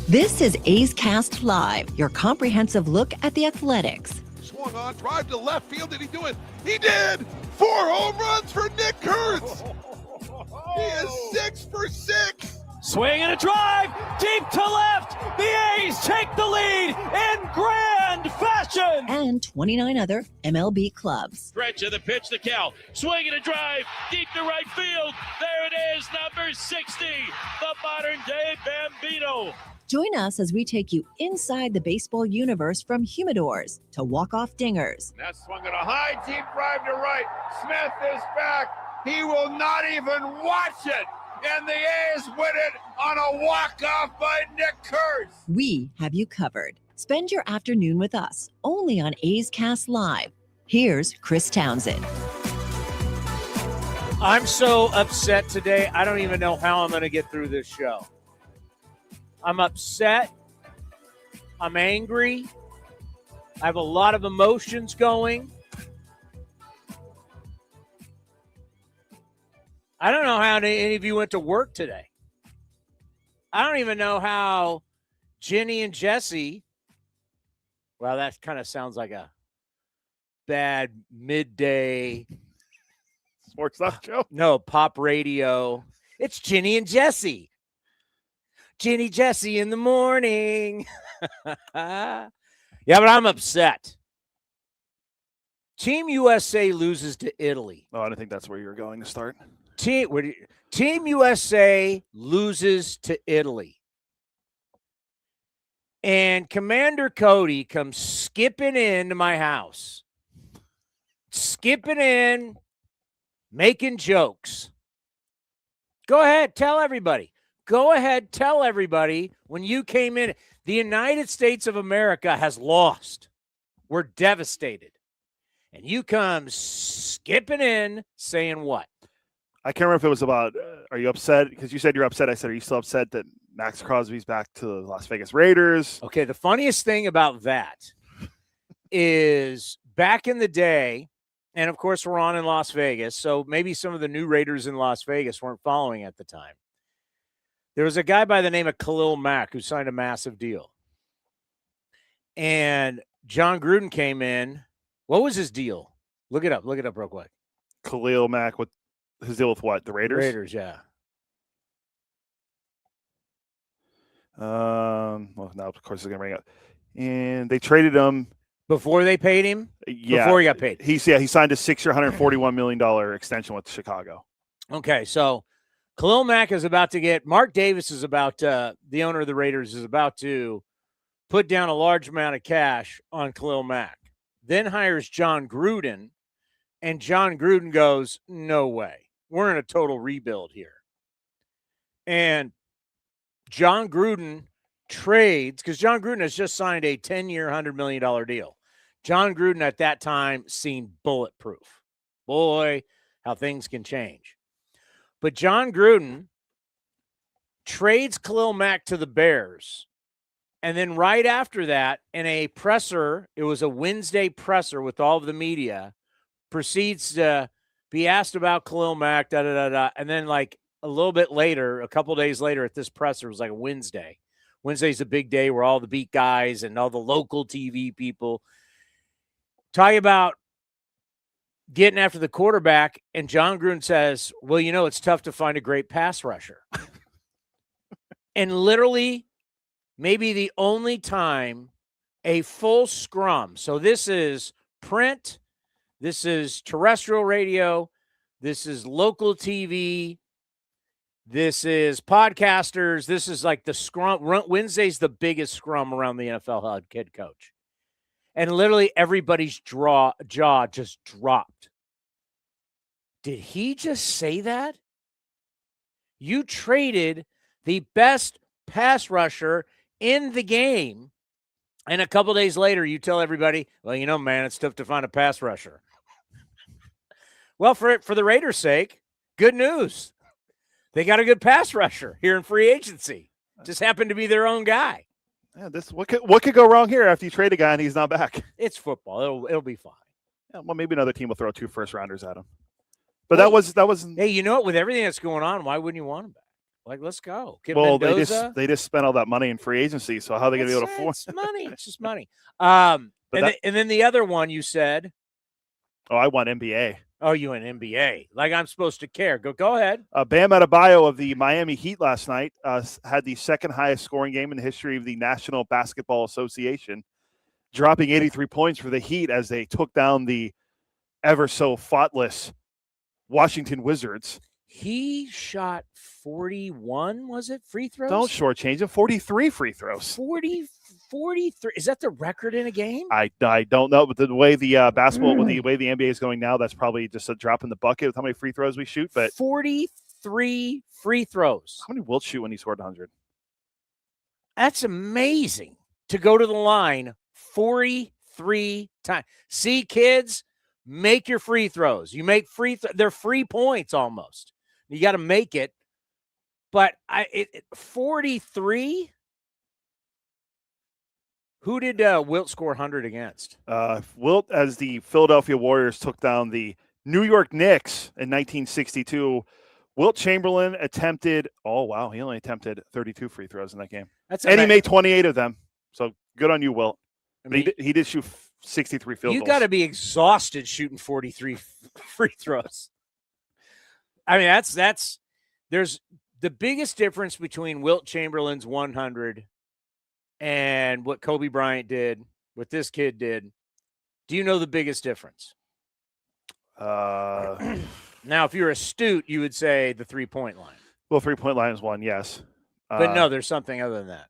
This is A's Cast Live, your comprehensive look at the Athletics. Swung on, drive to left field. Did he do it? He did! 4 home runs for Nick Kurtz! He is 6 for 6! Swing and a drive, deep to left. The A's take the lead in grand fashion. And 29 other MLB clubs. Stretch of the pitch to Cal. Swing and a drive, deep to right field. There it is, number 60, the modern-day Bambino. Join us as we take you inside the baseball universe from humidors to walk-off dingers. That swung at a high, deep drive to right. Smith is back. He will not even watch it. And the A's win it on a walk-off by Nick Kurtz. We have you covered. Spend your afternoon with us, only on A's Cast Live. Here's Chris Townsend. I'm so upset today, I don't even know how I'm going to get through this show. I'm upset. I'm angry. I have a lot of emotions going. I don't know how any of you went to work today. I don't even know how Jenny and Jesse, well, that kind of sounds like a bad midday sports talk show. No, pop radio. It's Jenny and Jesse. Jenny Jesse in the morning. Yeah, but I'm upset. Team USA loses to Italy. Oh, I don't think that's where you're going to start. Team USA loses to Italy. And Commander Cody comes skipping into my house. Skipping in, making jokes. Go ahead, tell everybody. Go ahead, tell everybody when you came in. The United States of America has lost. We're devastated. And you come skipping in saying what? I can't remember if it was about, are you upset? Because you said you're upset. I said, are you still upset that Maxx Crosby's back to the Las Vegas Raiders? Okay, the funniest thing about that is back in the day, and of course we're on in Las Vegas, so maybe some of the new Raiders in Las Vegas weren't following at the time. There was a guy by the name of Khalil Mack who signed a massive deal. And John Gruden came in. What was his deal? Look it up real quick. Khalil Mack, with his deal with what? The Raiders? Raiders, yeah. Well, now, of course, it's going to bring up. And they traded him. Before they paid him? Yeah. Before he got paid. He signed a 6-year, $141 million extension with Chicago. Okay, so Khalil Mack is about to get – Mark Davis is about the owner of the Raiders is about to put down a large amount of cash on Khalil Mack. Then hires John Gruden, and John Gruden goes, no way. We're in a total rebuild here. And John Gruden trades, because John Gruden has just signed a 10-year, $100 million deal. John Gruden at that time seemed bulletproof. Boy, how things can change. But John Gruden trades Khalil Mack to the Bears. And then right after that, in a presser, it was a Wednesday presser with all of the media, proceeds to be asked about Khalil Mack, and then like a little bit later, a couple days later at this presser, it was like a Wednesday. Wednesday's a big day where all the beat guys and all the local TV people talk about getting after the quarterback, and John Gruden says, well, you know, it's tough to find a great pass rusher. And literally maybe the only time a full scrum, so this is print, this is terrestrial radio, this is local TV, this is podcasters, this is like the scrum. Wednesday's the biggest scrum around the NFL head coach. And literally everybody's jaw just dropped. Did he just say that? You traded the best pass rusher in the game, and a couple days later you tell everybody, well, you know, man, it's tough to find a pass rusher. Well, for the Raiders' sake, good news. They got a good pass rusher here in free agency. Just happened to be their own guy. Yeah, what could go wrong here after you trade a guy and he's not back? It's football. It'll be fine. Yeah, well, maybe another team will throw 2 first-rounders at him. But that was. Hey, you know what? With everything that's going on, why wouldn't you want him back? Like, let's go. Get Well, Mendoza. they just spent all that money in free agency, so how are they going to be able to afford? It's money. It's just money. And then the other one you said. Oh, I want NBA. Oh, you an NBA? Like I'm supposed to care? Go ahead. Bam Adebayo of the Miami Heat last night had the second highest scoring game in the history of the National Basketball Association, dropping 83 points for the Heat as they took down the ever so thoughtless Washington Wizards. He shot 41, was it, free throws? Don't shortchange him. 43 free throws. 43. Is that the record in a game? I don't know, but the way the the way the NBA is going now, that's probably just a drop in the bucket with how many free throws we shoot. But 43 free throws. How many Wilt shoot when he scored 100? That's amazing to go to the line 43 times. See, kids, make your free throws. You make they're free points almost. You got to make it. But 43. Who did Wilt score 100 against? Wilt, as the Philadelphia Warriors took down the New York Knicks in 1962. Wilt Chamberlain attempted, he only attempted 32 free throws in that game. He made 28 of them. So good on you, Wilt. I mean, he did shoot 63 field goals. You got to be exhausted shooting 43 free throws. I mean, there's the biggest difference between Wilt Chamberlain's 100 and what Kobe Bryant did, what this kid did. Do you know the biggest difference? Now, if you're astute, you would say the 3-point line. Well, 3-point line is one, yes. But no, there's something other than that.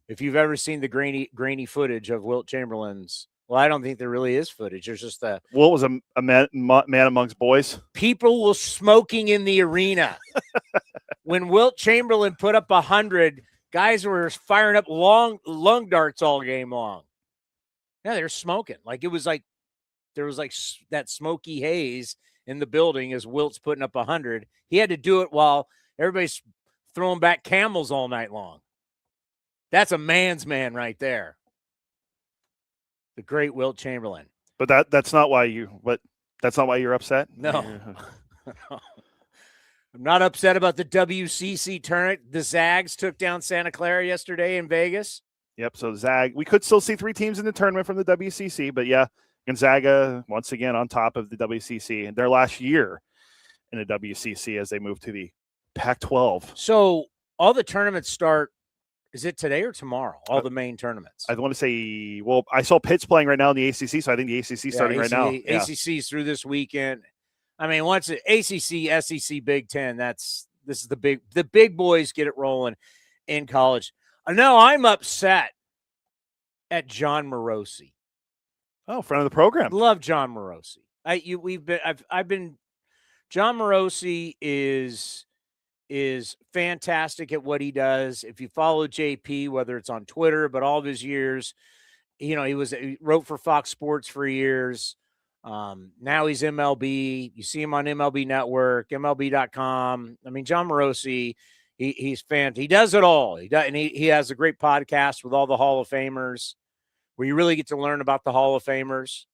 If you've ever seen the grainy footage of Wilt Chamberlain's, well, I don't think there really is footage. There's just Wilt was a man amongst boys. People were smoking in the arena. When Wilt Chamberlain put up 100, guys were firing up lung darts all game long. Yeah, they were smoking. Like it was like there was like that smoky haze in the building as Wilt's putting up 100. He had to do it while everybody's throwing back camels all night long. That's a man's man right there. The great Wilt Chamberlain. But that's not why you're upset? No. I'm not upset about the WCC tournament. The Zags took down Santa Clara yesterday in Vegas. Yep, so Zag. We could still see 3 teams in the tournament from the WCC, but yeah, Gonzaga once again on top of the WCC in their last year in the WCC as they move to the Pac-12. So all the tournaments start, is it today or tomorrow? All the main tournaments. I want to say, well, I saw Pitt's playing right now in the ACC, so I think the ACC starting right now. ACC's through this weekend. I mean, once ACC, SEC, Big Ten, this is the big boys get it rolling in college. No, I'm upset at Jon Morosi. Oh, friend of the program. Love Jon Morosi. Jon Morosi is fantastic at what he does. If you follow JP, whether it's on Twitter, but all of his years, he wrote for Fox Sports for years. Now he's MLB. You see him on MLB Network, MLB.com. I mean, Jon Morosi, he's fantastic. He does it all. He has a great podcast with all the Hall of Famers where you really get to learn about the Hall of Famers.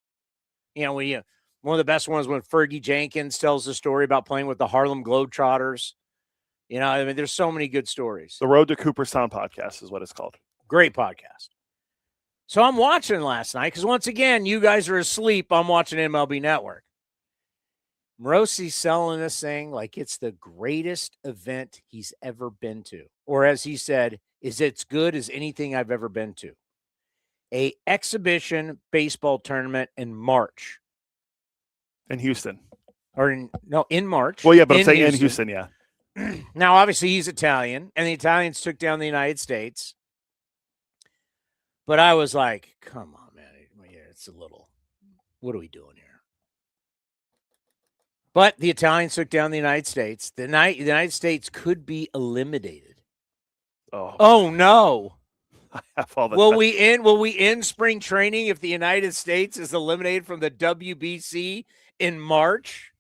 One of the best ones when Fergie Jenkins tells the story about playing with the Harlem Globetrotters. I mean, there's so many good stories. The Road to Cooperstown podcast is what it's called. Great podcast. So I'm watching last night because, once again, you guys are asleep. I'm watching MLB Network. Morosi's selling this thing like it's the greatest event he's ever been to. Or as he said, is as good as anything I've ever been to. A exhibition baseball tournament in March. In Houston. In March. Well, yeah, but I'm saying in Houston, yeah. Now, obviously, he's Italian, and the Italians took down the United States. But I was like, come on, man. Yeah, it's a little, what are we doing here? But the Italians took down the United States. The United States could be eliminated. Oh no. I have all the will we end spring training if the United States is eliminated from the WBC in March?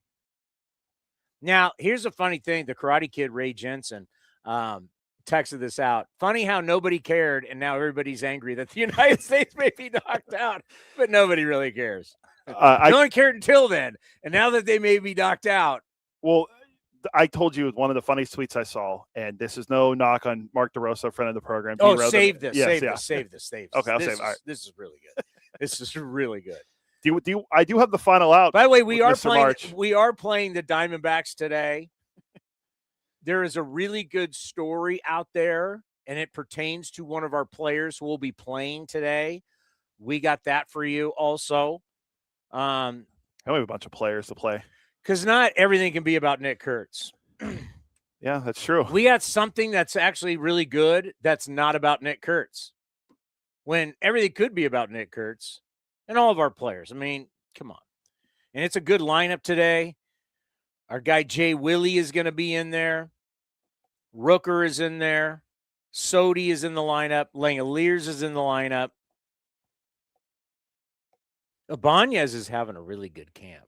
Now, here's a funny thing. The Karate Kid, Ray Jensen, texted this out. Funny how nobody cared, and now everybody's angry that the United States may be knocked out, but nobody really cares. No one cared until then, and now that they may be knocked out. Well, I told you one of the funniest tweets I saw, and this is no knock on Mark DeRosa, friend of the program. Oh, save this. Yes, save this. Okay, I'll save it. All right. This is really good. This is really good. I do have the final out. By the way, we are Mr. March. playing the Diamondbacks today. There is a really good story out there, and it pertains to one of our players who will be playing today. We got that for you also. We have a bunch of players to play. Because not everything can be about Nick Kurtz. Yeah, that's true. We got something that's actually really good that's not about Nick Kurtz. When everything could be about Nick Kurtz and all of our players. I mean, come on. And it's a good lineup today. Our guy Jay Willie is going to be in there. Rooker is in there. Sodi is in the lineup. Langoliers is in the lineup. Ibanez is having a really good camp.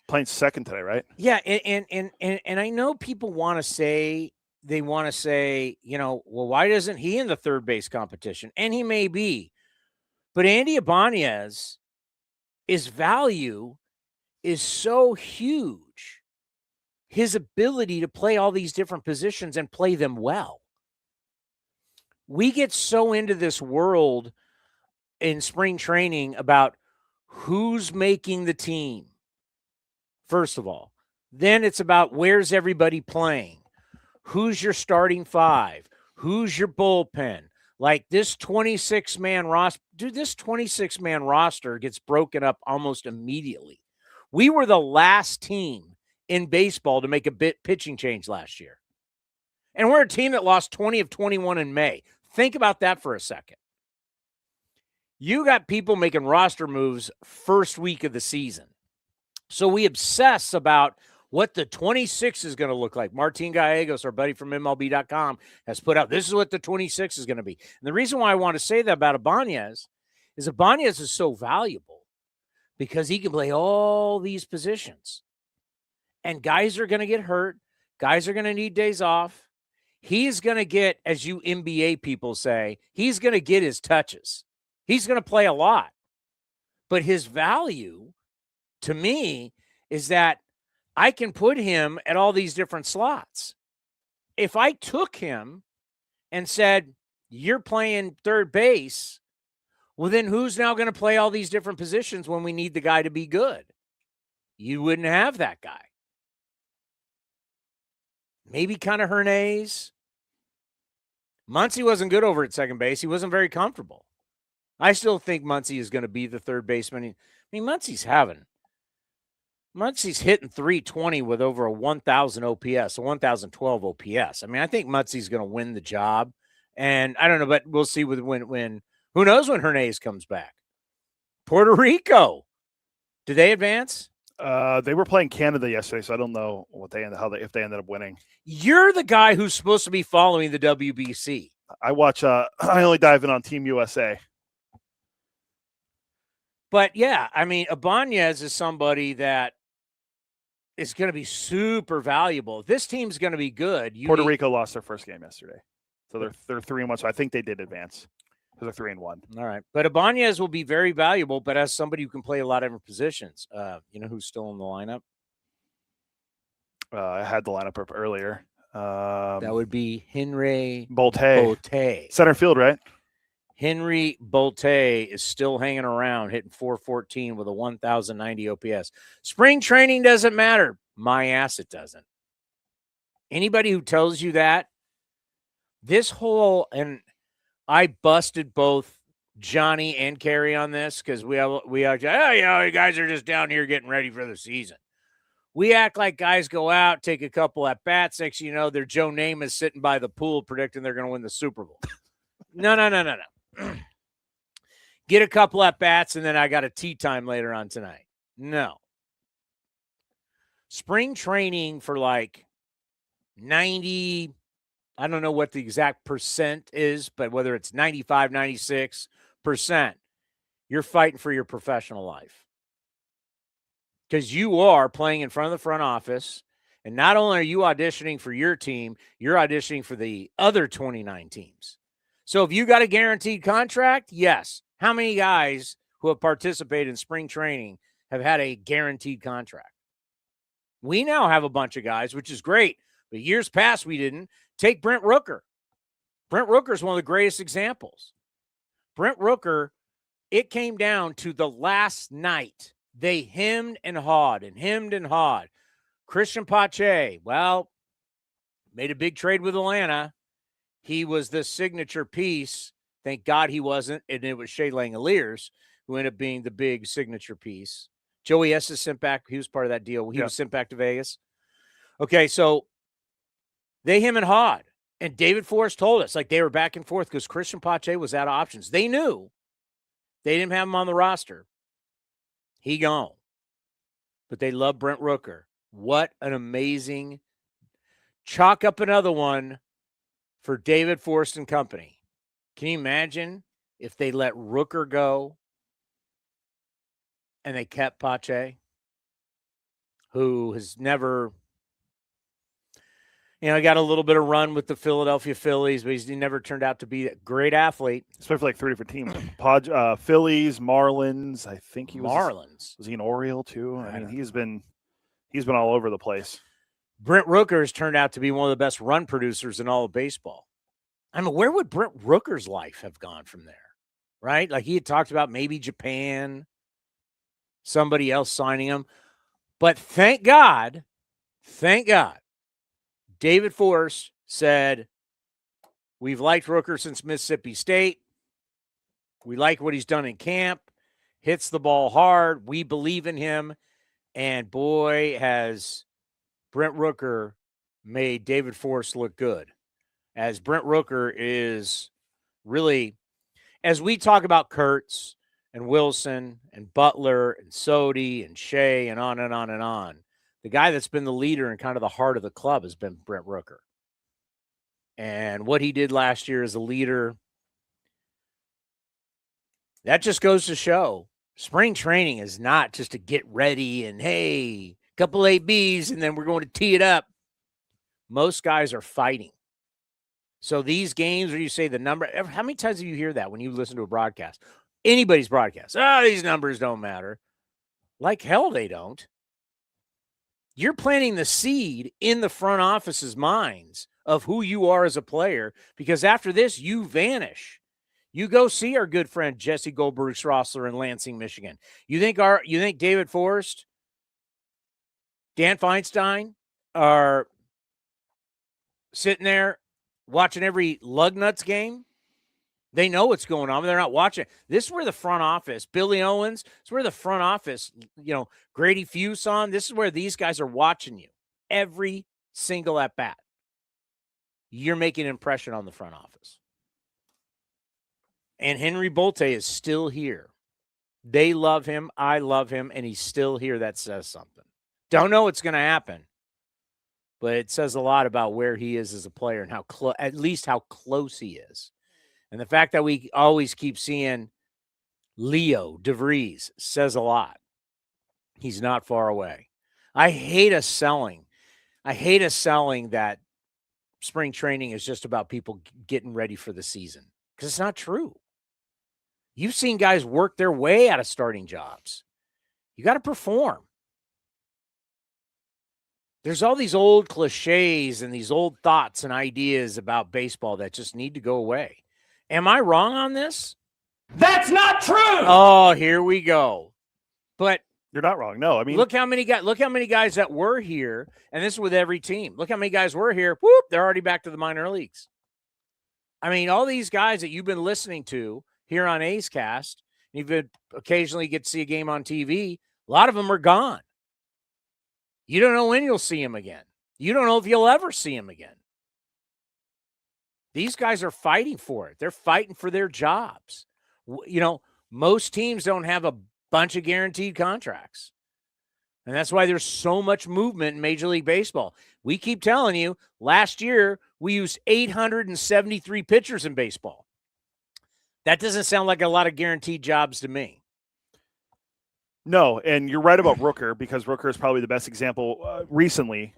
Playing second today, right? Yeah, and I know people want to say, well, why isn't he in the third base competition? And he may be. But Andy Ibanez, his value is so huge. His ability to play all these different positions and play them well. We get so into this world in spring training about who's making the team, first of all. Then it's about where's everybody playing? Who's your starting five? Who's your bullpen? Like this 26-man roster. Dude, this 26-man roster gets broken up almost immediately. We were the last team in baseball to make a pitching change last year. And we're a team that lost 20 of 21 in May. Think about that for a second. You got people making roster moves first week of the season. So we obsess about what the 26 is going to look like. Martin Gallegos, our buddy from MLB.com, has put out, this is what the 26 is going to be. And the reason why I want to say that about Ibanez is so valuable because he can play all these positions. And guys are going to get hurt. Guys are going to need days off. He's going to get, as you NBA people say, he's going to get his touches. He's going to play a lot. But his value, to me, is that I can put him at all these different slots. If I took him and said, you're playing third base, well, then who's now going to play all these different positions when we need the guy to be good? You wouldn't have that guy. Maybe kind of Hernandez. Muncy wasn't good over at second base. He wasn't very comfortable. I still think Muncy is going to be the third baseman. I mean, Muncy's hitting 320 with over a 1,000 OPS, a 1,012 OPS. I mean, I think Muncy's going to win the job. And I don't know, but we'll see when who knows when Hernandez comes back. Puerto Rico. Did they advance? They were playing Canada yesterday, so I don't know if they ended up winning. You're the guy who's supposed to be following the WBC. I watch. I only dive in on Team USA. But yeah, I mean, Ibanez is somebody that is going to be super valuable. If this team's going to be good. Puerto Rico lost their first game yesterday, so they're 3-1. So I think they did advance. They're 3-1. All right. But Ibanez will be very valuable, but as somebody who can play a lot of different positions. You know who's still in the lineup? I had the lineup up earlier. That would be Henry Bolte. Center field, right? Henry Bolte is still hanging around, hitting 414 with a 1,090 OPS. Spring training doesn't matter. My ass, it doesn't. Anybody who tells you that, and I busted both Johnny and Kerry on this because we are, you guys are just down here getting ready for the season. We act like guys go out, take a couple at bats. Next, you know, their Joe Namath is sitting by the pool predicting they're going to win the Super Bowl. No. Get a couple at bats, and then I got a tea time later on tonight. No. Spring training for like 90, I don't know what the exact percent is, but whether it's 95, 96%, you're fighting for your professional life. Because you are playing in front of the front office, and not only are you auditioning for your team, you're auditioning for the other 29 teams. So if you got a guaranteed contract, yes. How many guys who have participated in spring training have had a guaranteed contract? We now have a bunch of guys, which is great. But years past, we didn't. Take Brent Rooker. Brent Rooker is one of the greatest examples. Brent Rooker, it came down to the last night. They hemmed and hawed and hemmed and hawed. Christian Pache, well, made a big trade with Atlanta. He was the signature piece. Thank God he wasn't. And it was Shea Langoliers who ended up being the big signature piece. Joey S is sent back. He was part of that deal. He was sent back to Vegas. Okay, so they hem and hawed. And David Forrest told us, like, they were back and forth because Christian Pache was out of options. They knew they didn't have him on the roster. He gone. But they love Brent Rooker. What an amazing chalk up another one for David Forrest and company. Can you imagine if they let Rooker go and they kept Pache, who has never, got a little bit of run with the Philadelphia Phillies, but he never turned out to be a great athlete. Especially for like 3 different teams. Phillies, Marlins. I think he was. Marlins. Was he an Oriole too? I mean, he's been all over the place. Brent Rooker has turned out to be one of the best run producers in all of baseball. I mean, where would Brent Rooker's life have gone from there? Right? Like, he had talked about maybe Japan, somebody else signing him. But thank God, David Forrest said, we've liked Rooker since Mississippi State. We like what he's done in camp. Hits the ball hard. We believe in him. And boy, has Brent Rooker made David Forrest look good. As Brent Rooker is really, as we talk about Kurtz and Wilson and Butler and Sodi and Shea and on and on and on, the guy that's been the leader and kind of the heart of the club has been Brent Rooker. And what he did last year as a leader, that just goes to show spring training is not just to get ready and, hey, couple ABs and then we're going to tee it up. Most guys are fighting. So these games where you say the number, how many times do you hear that when you listen to a broadcast? Anybody's broadcast. These numbers don't matter. Like hell they don't. You're planting the seed in the front office's minds of who you are as a player, because after this, you vanish. You go see our good friend Jesse Goldberg-Strassler in Lansing, Michigan. You think David Forrest, Dan Feinstein are sitting there watching every Lugnuts game? They know what's going on, but they're not watching. This is where the front office, Billy Owens, this is where the front office, Grady Fuson, this is where these guys are watching you every single at bat. You're making an impression on the front office. And Henry Bolte is still here. They love him. I love him. And he's still here. That says something. Don't know what's going to happen, but it says a lot about where he is as a player and how at least how close he is. And the fact that we always keep seeing Leo DeVries says a lot. He's not far away. I hate us selling that spring training is just about people getting ready for the season, because it's not true. You've seen guys work their way out of starting jobs. You got to perform. There's all these old cliches and these old thoughts and ideas about baseball that just need to go away. Am I wrong on this? That's not true. Oh, here we go. But you're not wrong. No, I mean, look how many guys that were here, and this is with every team. Look how many guys were here. Whoop, they're already back to the minor leagues. I mean, all these guys that you've been listening to here on A's Cast, you've been occasionally get to see a game on TV. A lot of them are gone. You don't know when you'll see them again. You don't know if you'll ever see them again. These guys are fighting for it. They're fighting for their jobs. Most teams don't have a bunch of guaranteed contracts. And that's why there's so much movement in Major League Baseball. We keep telling you, last year we used 873 pitchers in baseball. That doesn't sound like a lot of guaranteed jobs to me. No, and you're right about Rooker, because Rooker is probably the best example recently.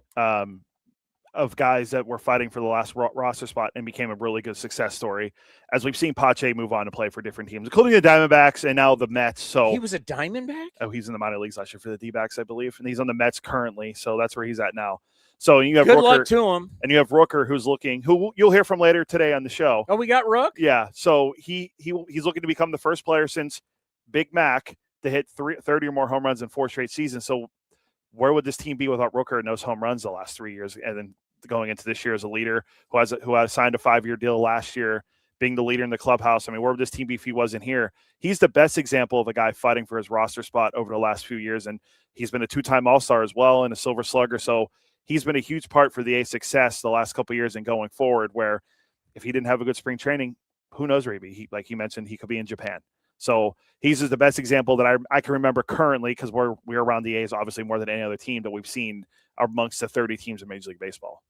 of guys that were fighting for the last roster spot and became a really good success story, as we've seen Pache move on to play for different teams, including the Diamondbacks and now the Mets. So he was a Diamondback? Oh, he's in the minor leagues last year for the Dbacks, I believe, and he's on the Mets currently. So that's where he's at now. So you have good Rooker, luck to him. And you have Rooker, who you'll hear from later today on the show. Oh, we got Rook? Yeah. So he's looking to become the first player since Big Mac to hit 30 or more home runs in 4 straight seasons. So where would this team be without Rooker and those home runs the last 3 years, and then going into this year as a leader who has signed a 5-year deal last year, being the leader in the clubhouse? I mean, where would this team be if he wasn't here? He's the best example of a guy fighting for his roster spot over the last few years, and he's been a 2-time All-Star as well and a Silver Slugger. So he's been a huge part for the A's success the last couple of years and going forward, where if he didn't have a good spring training, who knows where he'd be. Like he mentioned, he could be in Japan. So he's the best example that I can remember currently, because we're around the A's obviously more than any other team that we've seen amongst the 30 teams in Major League Baseball.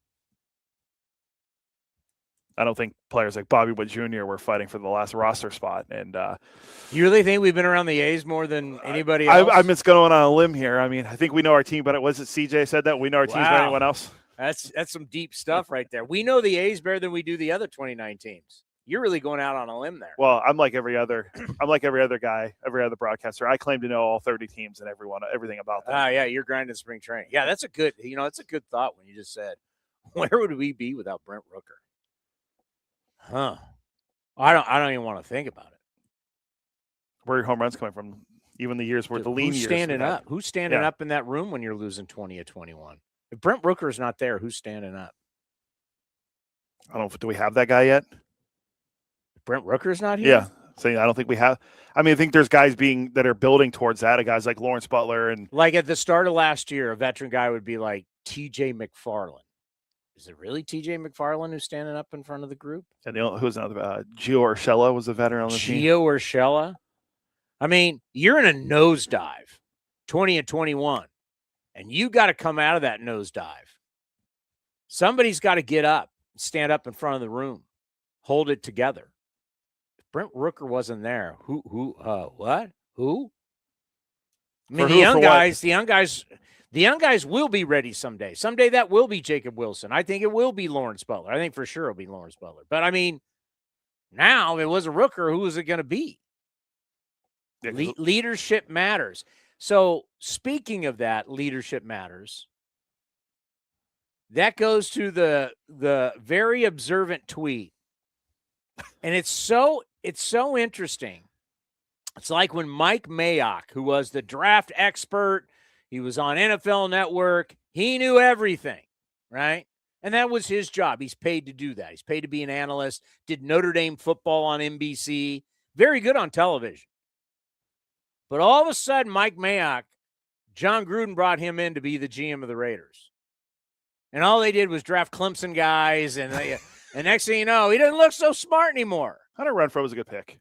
I don't think players like Bobby Wood Jr. were fighting for the last roster spot. And you really think we've been around the A's more than anybody else? I'm just going on a limb here. I mean, I think we know our team, but was it CJ said that we know our teams better than anyone else? That's some deep stuff right there. We know the A's better than we do the other 29 teams. You're really going out on a limb there. Well, I'm like every other guy, every other broadcaster. I claim to know all 30 teams and everything about them. Yeah, you're grinding spring training. Yeah, that's a good thought when you just said, where would we be without Brent Rooker? Huh. I don't even want to think about it. Where are your home runs coming from? Even the years where the lean years. Who's standing up in that room when you're losing 20 of 21? If Brent Rooker's not there, who's standing up? I don't know. Do we have that guy yet? Brent Rooker's not here? Yeah. So I don't think we have. I mean, I think there's guys that are building towards that. Guys like Lawrence Butler and like at the start of last year, a veteran guy would be like TJ McFarland. Is it really TJ McFarland who's standing up in front of the group? And who's another? Gio Urshela was a veteran on the team. Gio Urshela. I mean, you're in a nosedive, 20 and 21, and you got to come out of that nosedive. Somebody's got to get up, stand up in front of the room, hold it together. If Brent Rooker wasn't there, what? Who? I mean, the young guys will be ready someday. Someday that will be Jacob Wilson. I think it will be Lawrence Butler. I think for sure it'll be Lawrence Butler. But, I mean, now if it was a Rooker, who is it going to be? Leadership matters. So, speaking of that, leadership matters, that goes to the very observant tweet. And it's so interesting. It's like when Mike Mayock, who was the draft expert, he was on NFL Network. He knew everything, right? And that was his job. He's paid to do that. He's paid to be an analyst, did Notre Dame football on NBC. Very good on television. But all of a sudden, Mike Mayock, John Gruden brought him in to be the GM of the Raiders. And all they did was draft Clemson guys. And next thing you know, he doesn't look so smart anymore. Hunter Renfrow was a good pick.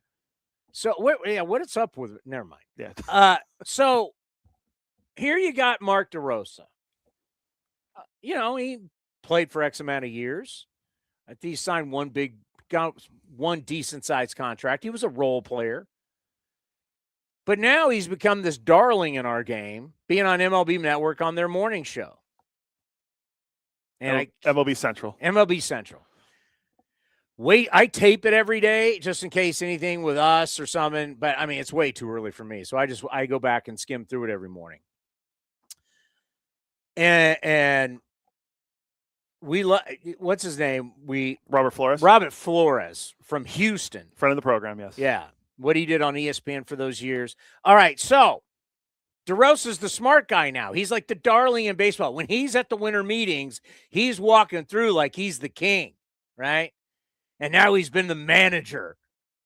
So, what is up with it? Never mind. Yeah. So, here you got Mark DeRosa. He played for X amount of years. I think he signed one decent-sized contract. He was a role player. But now he's become this darling in our game, being on MLB Network on their morning show. And MLB Central. MLB Central. I tape it every day just in case anything with us or something. But, I mean, it's way too early for me. So I go back and skim through it every morning. And what's his name? Robert Flores. Robert Flores from Houston. Friend of the program, yes. Yeah. What he did on ESPN for those years. All right, so DeRosa's the smart guy now. He's like the darling in baseball. When he's at the winter meetings, he's walking through like he's the king, right? And now he's been the manager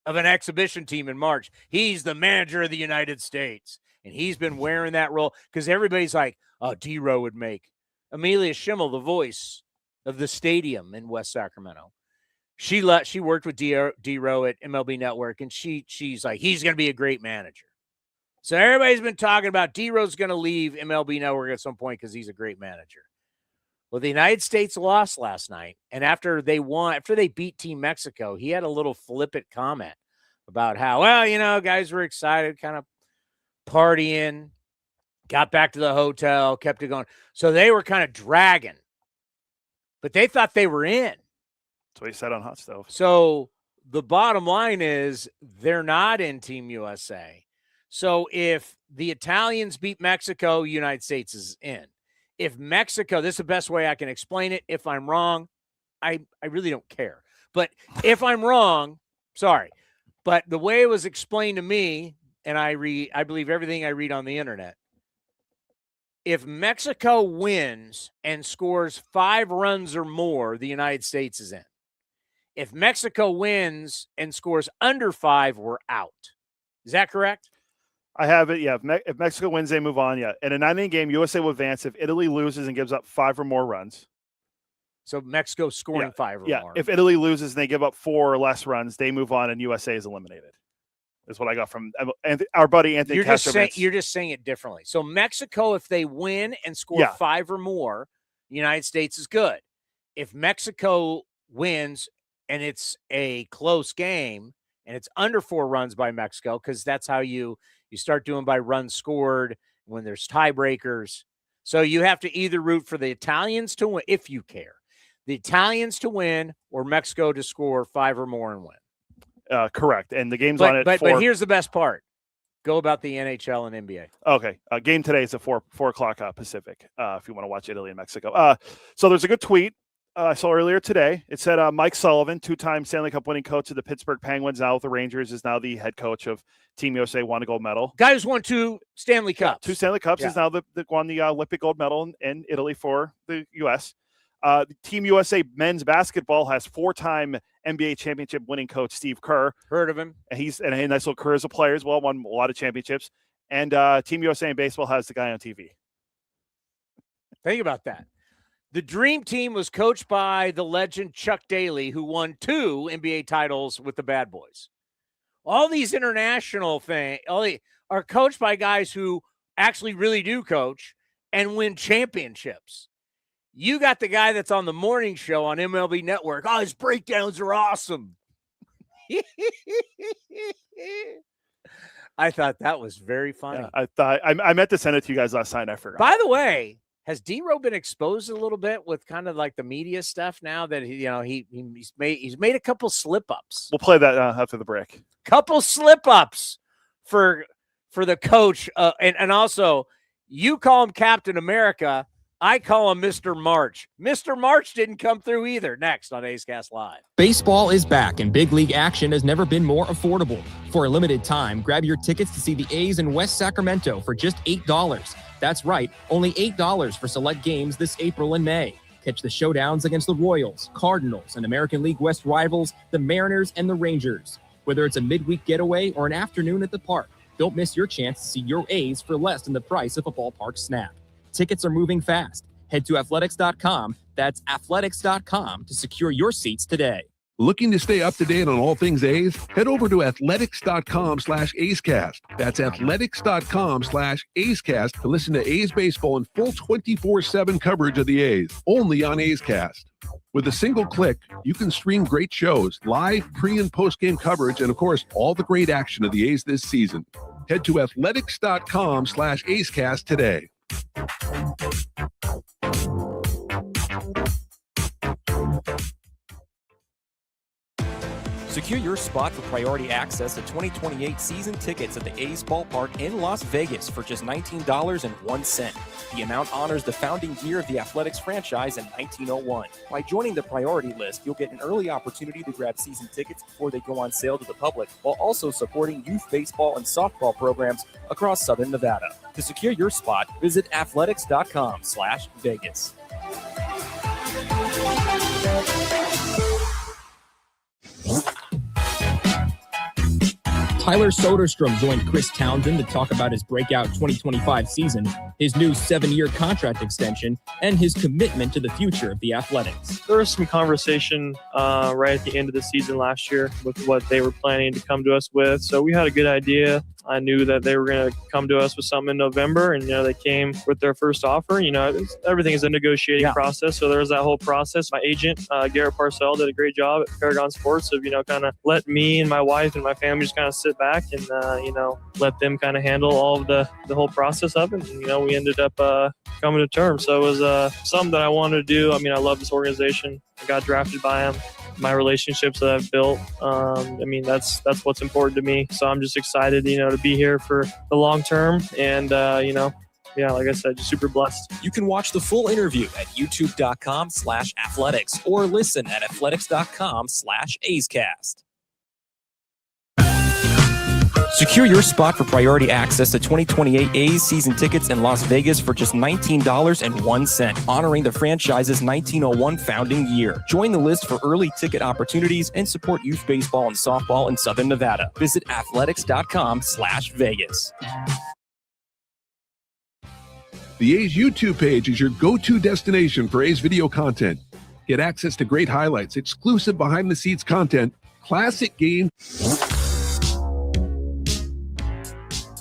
of an exhibition team in March. He's the manager of the United States. And he's been wearing that role because everybody's like, oh, D-Row would make. Amelia Schimmel, the voice of the stadium in West Sacramento. She worked with D-Row at MLB Network, and she's like, he's going to be a great manager. So everybody's been talking about D-Row's going to leave MLB Network at some point because he's a great manager. Well, the United States lost last night, and after they beat Team Mexico, he had a little flippant comment about how, guys were excited, kind of partying, got back to the hotel, kept it going. So they were kind of dragging But they thought they were in. That's what he said on Hot Stove. So the bottom line is they're not in Team USA. So if the Italians beat Mexico, United States is in. If Mexico, this is the best way I can explain it. If I'm wrong, I really don't care. But if I'm wrong, sorry. But the way it was explained to me, and I believe everything I read on the internet, if Mexico wins and scores 5 runs or more, the United States is in. If Mexico wins and scores under 5, we're out. Is that correct? I have it, yeah. If Mexico wins, they move on, yeah. In a 9-inning game, USA will advance if Italy loses and gives up 5 or more runs. So Mexico scoring 5 or more. Yeah, if Italy loses and they give up 4 or less runs, they move on and USA is eliminated. That's what I got from our buddy Anthony Kastrovitz. You're just saying it differently. So Mexico, if they win and score 5 or more, the United States is good. If Mexico wins and it's a close game and it's under 4 runs by Mexico, because that's how you start doing by runs scored when there's tiebreakers. So you have to either root for the Italians to win, if you care, the Italians to win or Mexico to score 5 or more and win. Correct. And the game's on at 4. But here's the best part. Go about the NHL and NBA. Okay. Game today is at 4 o'clock Pacific, if you want to watch Italy and Mexico. So there's a good tweet I saw earlier today. It said Mike Sullivan, 2-time Stanley Cup winning coach of the Pittsburgh Penguins, now with the Rangers, is now the head coach of Team USA, won a gold medal. Guy who's won 2 Stanley Cups. 2 Stanley Cups. Is now won the Olympic gold medal in Italy for the U.S. Team USA men's basketball has 4-time NBA championship winning coach Steve Kerr. Heard of him. And he's a nice little Kerr as a player as well, won a lot of championships. And Team USA in baseball has the guy on TV. Think about that. The Dream Team was coached by the legend Chuck Daly, who won 2 NBA titles with the Bad Boys. All these international things are coached by guys who actually really do coach and win championships. You got the guy that's on the morning show on MLB Network. Oh, his breakdowns are awesome. I thought that was very funny. Yeah, I meant to send it to you guys last night. I forgot. By the way, has D-Row been exposed a little bit with kind of like the media stuff now that he's made a couple slip-ups? We'll play that after the break. Couple slip-ups for the coach, and also you call him Captain America. I call him Mr. March. Mr. March didn't come through either. Next on A's Cast Live. Baseball is back, and big league action has never been more affordable. For a limited time, grab your tickets to see the A's in West Sacramento for just $8. That's right, only $8 for select games this April and May. Catch the showdowns against the Royals, Cardinals, and American League West rivals, the Mariners and the Rangers. Whether it's a midweek getaway or an afternoon at the park, don't miss your chance to see your A's for less than the price of a ballpark snack. Tickets are moving fast. Head to athletics.com, that's athletics.com, to secure your seats today. Looking to stay up to date on all things A's? Head over to athletics.com/A'sCast. That's athletics.com/A'sCast to listen to A's baseball in full 24/7 coverage of the A's, only on A's Cast. With a single click, you can stream great shows, live pre- and post-game coverage, and of course, all the great action of the A's this season. Head to athletics.com/A'sCast today. Secure your spot for priority access to 2028 season tickets at the A's Ballpark in Las Vegas for just $19.01. The amount honors the founding year of the Athletics franchise in 1901. By joining the priority list, you'll get an early opportunity to grab season tickets before they go on sale to the public, while also supporting youth baseball and softball programs across Southern Nevada. To secure your spot, visit athletics.com/Vegas. Tyler Soderstrom joined Chris Townsend to talk about his breakout 2025 season, his new 7-year contract extension, and his commitment to the future of the Athletics. There was some conversation right at the end of the season last year with what they were planning to come to us with. So we had a good idea I knew that they were going to come to us with something in November, and, they came with their first offer. Everything is a negotiating process. So there was that whole process. My agent, Garrett Parcell, did a great job at Paragon Sports of, kind of let me and my wife and my family just kind of sit back and, let them kind of handle all of the whole process of it. And, we ended up coming to terms. So it was something that I wanted to do. I love this organization. I got drafted by them. My relationships that I've built, that's what's important to me. So I'm just excited, to be here for the long term. And, like I said, just super blessed. You can watch the full interview at youtube.com/athletics or listen at athletics.com/A'sCast. Secure your spot for priority access to 2028 A's season tickets in Las Vegas for just $19.01, honoring the franchise's 1901 founding year. Join the list for early ticket opportunities and support youth baseball and softball in Southern Nevada. Visit athletics.com/Vegas. The A's YouTube page is your go-to destination for A's video content. Get access to great highlights, exclusive behind-the-scenes content, classic game.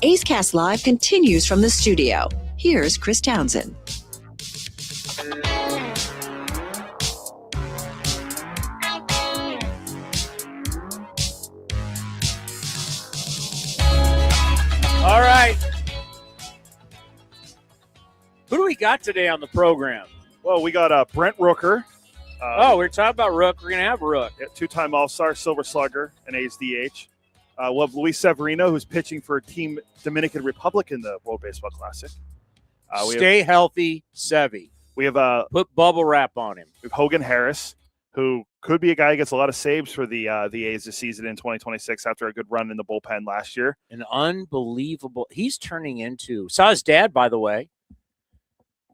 A's Cast Live continues from the studio. Here's Chris Townsend. All right. Who do we got today on the program? Well, we got Brent Rooker. We're talking about Rook. We're going to have Rook. Two-time All-Star, Silver Slugger, and A's DH. We'll have Luis Severino, who's pitching for Team Dominican Republic in the World Baseball Classic. Stay healthy, Sevy. We have put bubble wrap on him. We have Hogan Harris, who could be a guy who gets a lot of saves for the A's this season in 2026 after a good run in the bullpen last year. An unbelievable. He's turning into. Saw his dad, by the way.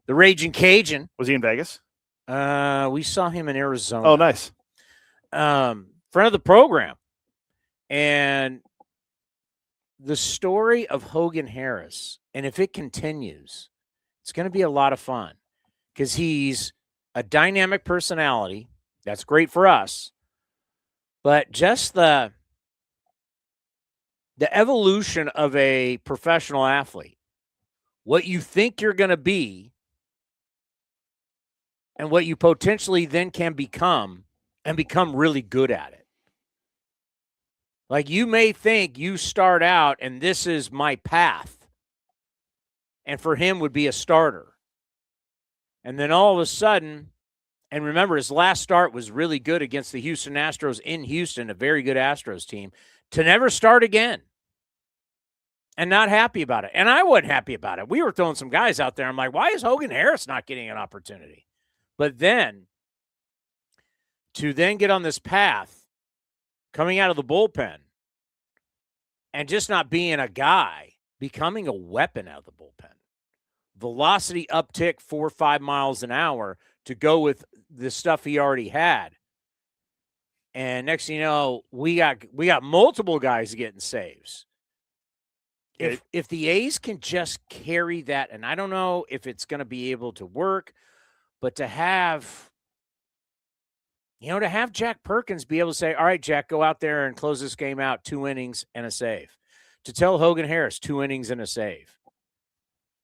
The Raging Cajun. Was he in Vegas? We saw him in Arizona. Oh, nice. Friend of the program. And the story of Hogan Harris, and if it continues, it's going to be a lot of fun because he's a dynamic personality. That's great for us. But just the evolution of a professional athlete, what you think you're going to be and what you potentially then can become and become really good at it. Like you may think you start out and this is my path. And for him would be a starter. And then all of a sudden, and remember his last start was really good against the Houston Astros in Houston, a very good Astros team, to never start again. And not happy about it. And I wasn't happy about it. We were throwing some guys out there. I'm like, why is Hogan Harris not getting an opportunity? But then, to then get on this path, coming out of the bullpen and just not being a guy, becoming a weapon out of the bullpen. Velocity uptick 4 or 5 miles an hour to go with the stuff he already had. And next thing you know, we got multiple guys getting saves. If the A's can just carry that, and I don't know if it's going to be able to work, but to have Jack Perkins be able to say, all right, Jack, go out there and close this game out, 2 innings and a save. To tell Hogan Harris, 2 innings and a save.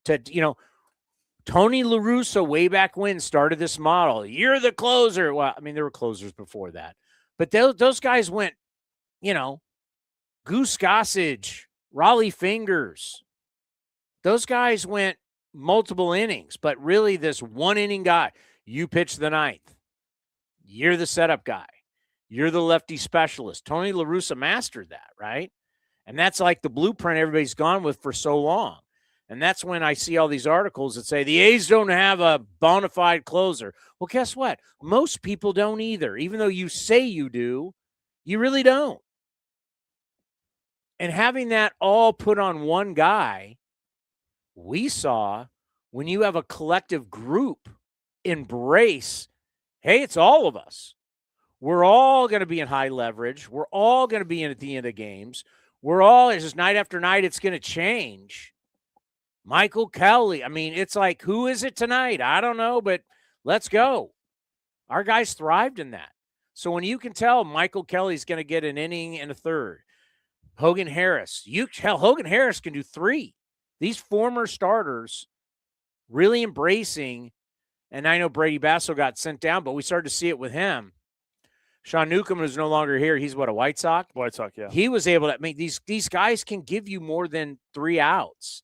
Tony La Russa way back when started this model. You're the closer. Well, I mean, there were closers before that. But those guys went, Goose Gossage, Raleigh Fingers. Those guys went multiple innings, but really this 1-inning guy, you pitch the 9th. You're the setup guy. You're the lefty specialist. Tony La Russa mastered that, right? And that's like the blueprint everybody's gone with for so long. And that's when I see all these articles that say the A's don't have a bona fide closer. Well, guess what? Most people don't either. Even though you say you do, you really don't. And having that all put on one guy, we saw when you have a collective group embrace, hey, it's all of us. We're all going to be in high leverage. We're all going to be in at the end of games. It's just night after night, it's going to change. Michael Kelly. I mean, it's like, who is it tonight? I don't know, but let's go. Our guys thrived in that. So when you can tell Michael Kelly's going to get an inning and a third, Hogan Harris. Hogan Harris can do 3. These former starters really embracing, and I know Brady Basso got sent down, but we started to see it with him. Sean Newcomb is no longer here. He's what, a White Sox? White Sox, yeah. He was able to make these guys can give you more than 3 outs.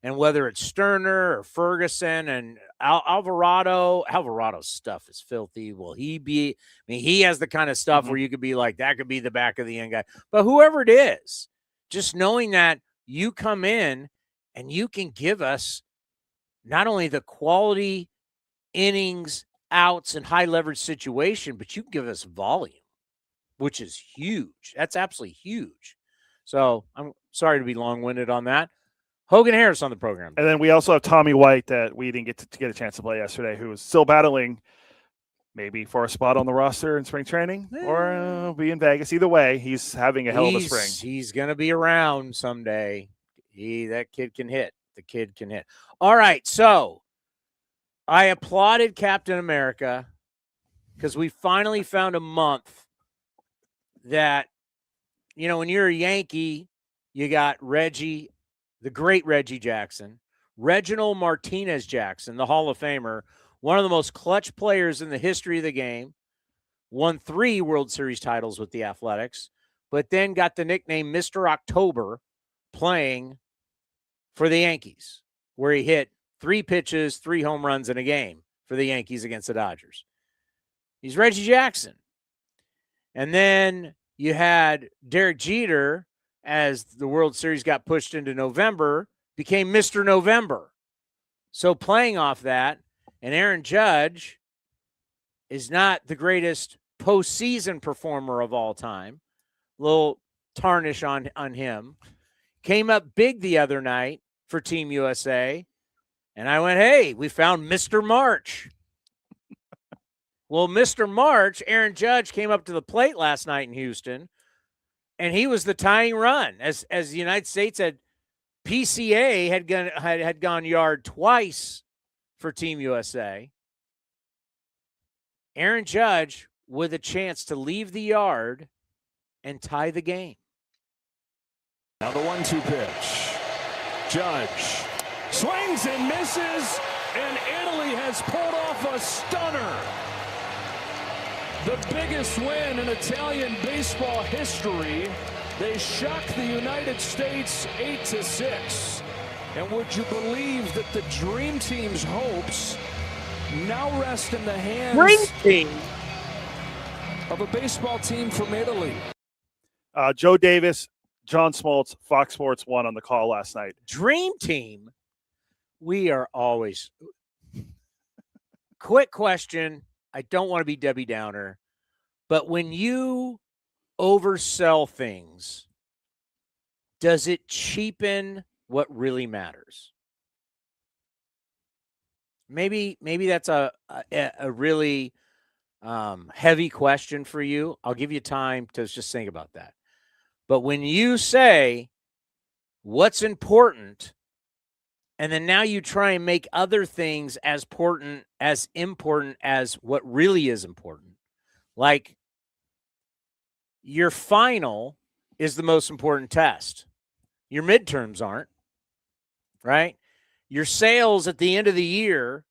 And whether it's Sterner or Ferguson and Alvarado's stuff is filthy. Will he be? I mean, he has the kind of stuff where you could be like, that could be the back of the end guy. But whoever it is, just knowing that you come in and you can give us not only the quality innings, outs, and high leverage situation, but you can give us volume, which is huge. That's absolutely huge. So I'm sorry to be long-winded on that. Hogan Harris on the program. And then we also have Tommy White that we didn't get to get a chance to play yesterday, who is still battling maybe for a spot on the roster in spring training or be in Vegas. Either way, he's having a hell of a spring. He's going to be around someday. That kid can hit. The kid can hit. All right, so I applauded Captain America because we finally found a month that, when you're a Yankee, you got Reggie, the great Reggie Jackson, Reginald Martinez Jackson, the Hall of Famer, one of the most clutch players in the history of the game, won 3 World Series titles with the Athletics, but then got the nickname Mr. October playing for the Yankees, where he hit 3 pitches, 3 home runs in a game for the Yankees against the Dodgers. He's Reggie Jackson. And then you had Derek Jeter, as the World Series got pushed into November, became Mr. November. So playing off that, and Aaron Judge is not the greatest postseason performer of all time. A little tarnish on him. Came up big the other night for Team USA. And I went, hey, we found Mr. March. Well, Mr. March, Aaron Judge, came up to the plate last night in Houston, and he was the tying run. As the United States PCA had gone yard twice for Team USA. Aaron Judge with a chance to leave the yard and tie the game. Now the 1-2 pitch. Judge swings and misses, and Italy has pulled off a stunner. The biggest win in Italian baseball history. They shocked the United States 8-6. And would you believe that the Dream Team's hopes now rest in the hands of a baseball team from Italy? Joe Davis, John Smoltz, Fox Sports 1 on the call last night. Dream Team, we are always. Quick question. I don't want to be Debbie Downer, but when you oversell things, does it cheapen what really matters? Maybe that's a really heavy question for you. I'll give you time to just think about that. But when you say what's important, and then now you try and make other things as important as what really is important. Like your final is the most important test. Your midterms aren't, right? Your sales at the end of the year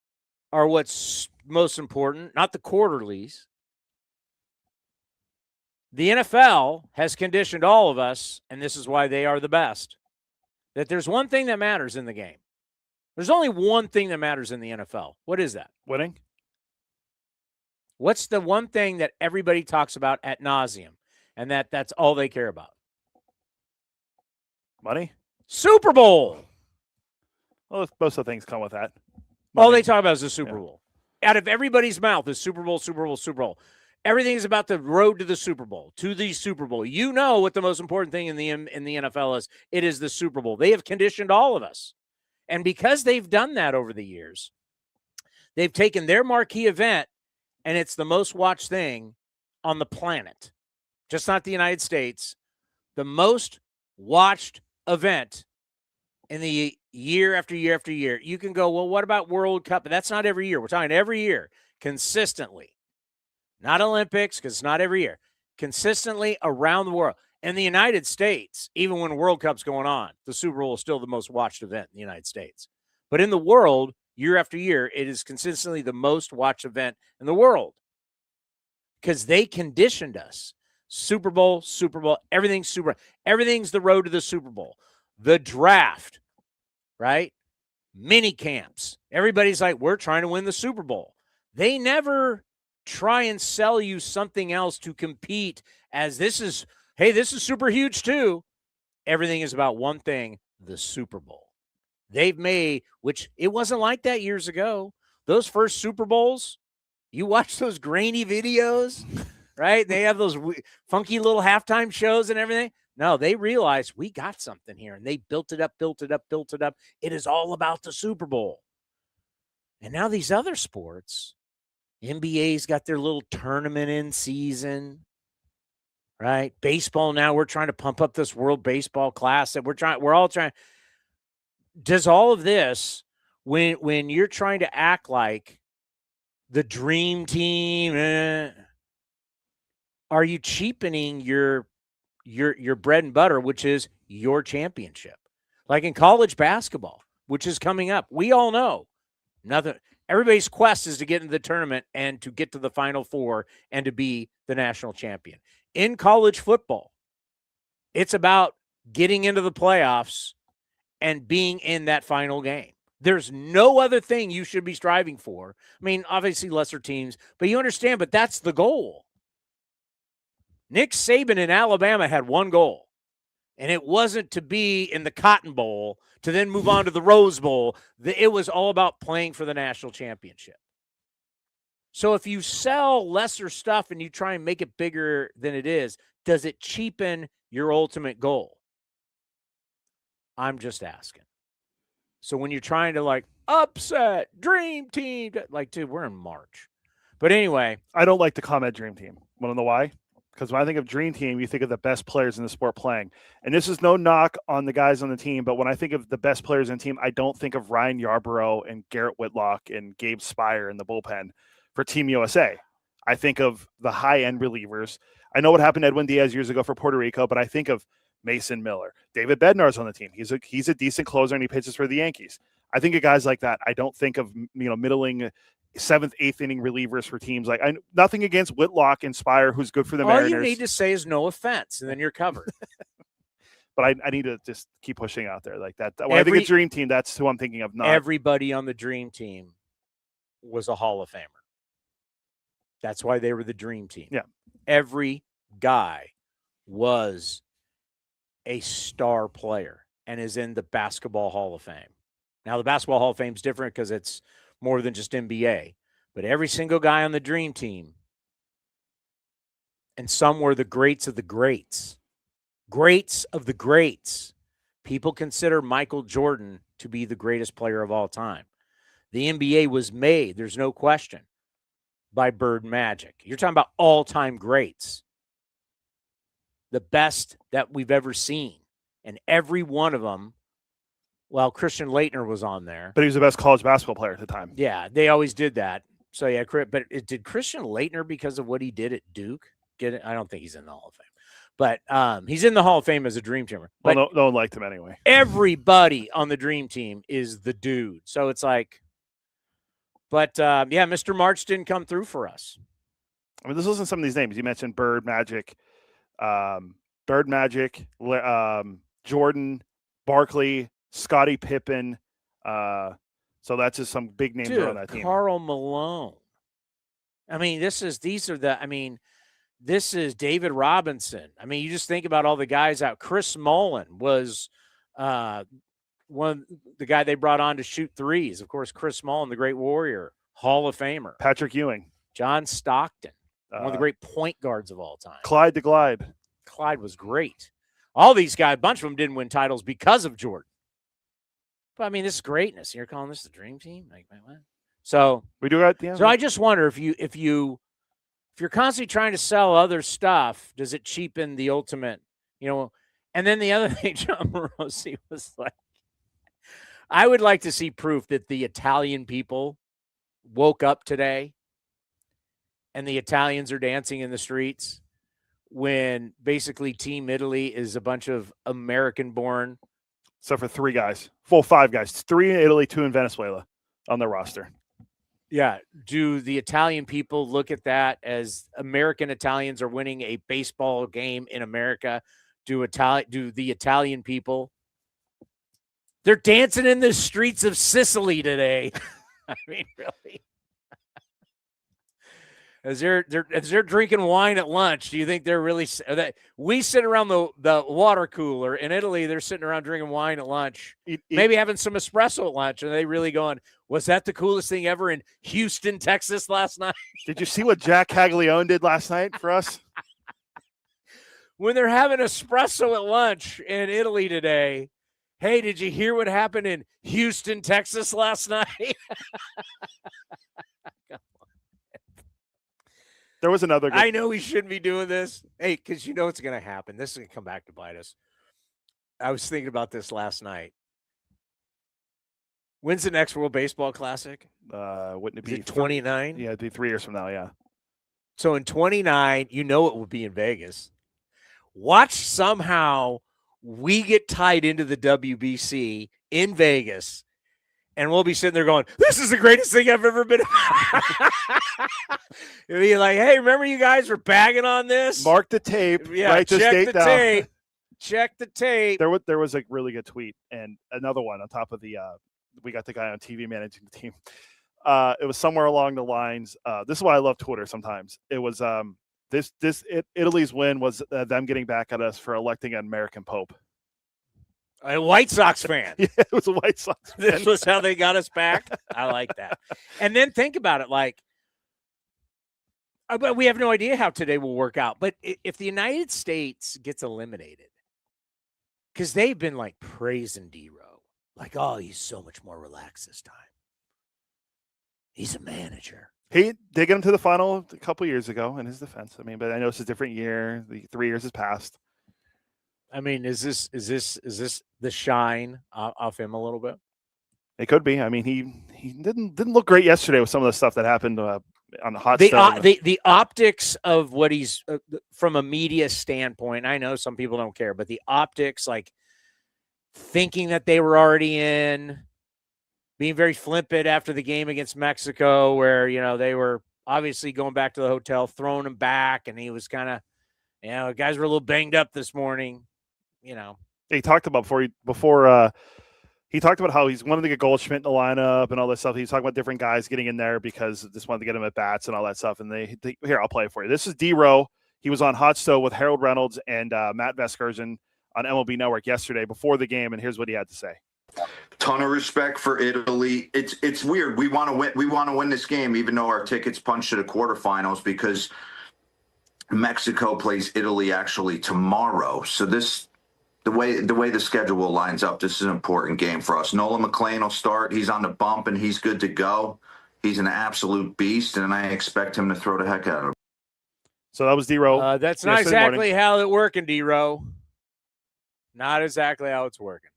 are what's most important, not the quarterlies. The NFL has conditioned all of us, and this is why they are the best, that there's one thing that matters in the game. There's only one thing that matters in the NFL. What is that? Winning. What's the one thing that everybody talks about ad nauseum, and that's all they care about? Money. Super Bowl. Well, most of the things come with that. Money. All they talk about is the Super Bowl. Out of everybody's mouth is Super Bowl, Super Bowl, Super Bowl. Everything is about the road to the Super Bowl, to the Super Bowl. You know what the most important thing in the NFL is. It is the Super Bowl. They have conditioned all of us. And because they've done that over the years, they've taken their marquee event, and it's the most watched thing on the planet, just not the United States, the most watched event in the year after year after year. You can go, well, what about World Cup? But that's not every year. We're talking every year, consistently. Not Olympics, because it's not every year. Consistently around the world. In the United States, even when World Cup's going on, the Super Bowl is still the most watched event in the United States. But in the world, year after year, it is consistently the most watched event in the world because they conditioned us. Super Bowl, everything's the road to the Super Bowl. The draft, right? Mini camps. Everybody's like, we're trying to win the Super Bowl. They never try and sell you something else to compete as this is super huge too. Everything is about one thing, the Super Bowl. They've made, which it wasn't like that years ago. Those first Super Bowls, you watch those grainy videos, right? They have those funky little halftime shows and everything. No, they realized we got something here, and they built it up. It is all about the Super Bowl. And now these other sports, NBA's got their little tournament in season, right? Baseball now, we're trying to pump up this World Baseball Classic. We're all trying. Does all of this, when you're trying to act like the dream team, are you cheapening your bread and butter, which is your championship? Like in college basketball, which is coming up, we all know everybody's quest is to get into the tournament and to get to the Final Four and to be the national champion. In college football, it's about getting into the playoffs and being in that final game. There's no other thing you should be striving for. I mean, obviously lesser teams, but you understand, but that's the goal. Nick Saban in Alabama had one goal, and it wasn't to be in the Cotton Bowl to then move on to the Rose Bowl. It was all about playing for the national championship. So if you sell lesser stuff and you try and make it bigger than it is, does it cheapen your ultimate goal? I'm just asking. So when you're trying to like upset dream team, like, dude, we're in March. But anyway, I don't like the comment dream team. Want to know why? Because when I think of dream team, you think of the best players in the sport playing. And this is no knock on the guys on the team, but when I think of the best players in the team, I don't think of Ryan Yarborough and Garrett Whitlock and Gabe Spire in the bullpen for Team USA. I think of the high-end relievers. I know what happened to Edwin Diaz years ago for Puerto Rico, but I think of Mason Miller. David Bednar's on the team. He's a decent closer, and he pitches for the Yankees. I think of guys like that. I don't think of middling 7th, 8th inning relievers for teams like nothing against Whitlock and Spire, who's good for the Mariners. All you need to say is no offense, and then you're covered. But I need to just keep pushing out there like that. When I think of dream team, that's who I'm thinking of. Not everybody on the dream team was a Hall of Famer. That's why they were the dream team. Yeah, every guy was a star player and is in the Basketball Hall of Fame. Now, the Basketball Hall of Fame is different because it's more than just NBA. But every single guy on the dream team, and some were the greats of the greats. Greats of the greats. People consider Michael Jordan to be the greatest player of all time. The NBA was made, there's no question, by Bird Magic. You're talking about all-time greats. The best that we've ever seen. And every one of them, well, Christian Laettner was on there. But he was the best college basketball player at the time. Yeah, they always did that. So, yeah, but did Christian Laettner, because of what he did at Duke, get it? I don't think he's in the Hall of Fame. But he's in the Hall of Fame as a dream teamer. But well, no one liked him anyway. Everybody on the dream team is the dude. So it's like, but, yeah, Mr. March didn't come through for us. I mean, let's listen to some of these names. You mentioned Bird Magic, Jordan, Barkley, Scottie Pippen. So that's just some big names on that team. Karl Malone. I mean, this is David Robinson. I mean, you just think about all the guys out. Chris Mullin was the guy they brought on to shoot threes. Of course, Chris Mullin, the great warrior, Hall of Famer. Patrick Ewing. John Stockton, one of the great point guards of all time. Clyde the Glide. Clyde was great. All these guys, a bunch of them didn't win titles because of Jordan. But, I mean, this is greatness. You're calling this the dream team? Like, what? So we do that. Yeah. So I just wonder if you're constantly trying to sell other stuff, does it cheapen the ultimate, And then the other thing, Jon Morosi was like, I would like to see proof that the Italian people woke up today and the Italians are dancing in the streets when basically Team Italy is a bunch of American-born. So for 3 guys, full 5 guys, 3 in Italy, 2 in Venezuela on their roster. Yeah. Do the Italian people look at that as American Italians are winning a baseball game in America? Do the Italian people? They're dancing in the streets of Sicily today. I mean, really. As they're drinking wine at lunch, do you think they're really we sit around the water cooler in Italy, they're sitting around drinking wine at lunch, maybe having some espresso at lunch, and they really going, was that the coolest thing ever in Houston, Texas last night? Did you see what Jack Caglione did last night for us? When they're having espresso at lunch in Italy today, hey, did you hear what happened in Houston, Texas last night? There was another. I know we shouldn't be doing this. Hey, because you know what's going to happen. This is going to come back to bite us. I was thinking about this last night. When's the next World Baseball Classic? Wouldn't it be 29? Yeah, it'd be 3 years from now, yeah. So in 29, you know it will be in Vegas. Watch somehow we get tied into the WBC in Vegas, and we'll be sitting there going, this is the greatest thing I've ever been. It'll be like, hey, remember you guys were bagging on this? Mark the tape. Yeah, write this date down. Tape. Check the tape. There was a really good tweet, and another one on top of the we got the guy on TV managing the team. It was somewhere along the lines. This is why I love Twitter sometimes. It was Italy's win was them getting back at us for electing an American Pope. A White Sox fan. Yeah, it was a White Sox fan. This was how they got us back. I like that. And then think about it, like, but we have no idea how today will work out. But if the United States gets eliminated, because they've been like praising D-Row, like, oh, he's so much more relaxed this time. He's a manager. He did get him to the final a couple years ago in his defense. I mean, but I know it's a different year. The 3 years has passed. I mean, is this the shine off him a little bit? It could be. I mean, he didn't look great yesterday with some of the stuff that happened on the hot stove. The optics of what he's from a media standpoint. I know some people don't care, but the optics, like thinking that they were already in, being very flippant after the game against Mexico, where they were obviously going back to the hotel, throwing him back, and he was kind of, guys were a little banged up this morning. He talked about he talked about how he's wanted to get Goldschmidt in the lineup and all this stuff. He's talking about different guys getting in there because just wanted to get him at bats and all that stuff. And here, I'll play it for you. This is D-Row. He was on Hot Stove with Harold Reynolds and Matt Veskersen on MLB Network yesterday before the game, and here's what he had to say. Ton of respect for Italy. It's weird. We want to win. We want to win this game, even though our tickets punched to the quarterfinals, because Mexico plays Italy actually tomorrow. So the way the schedule lines up, this is an important game for us. Nolan McLean will start. He's on the bump and he's good to go. He's an absolute beast, and I expect him to throw the heck out of him. So that was D-Row. That's not exactly how it's working, D-Row. Not exactly how it's working.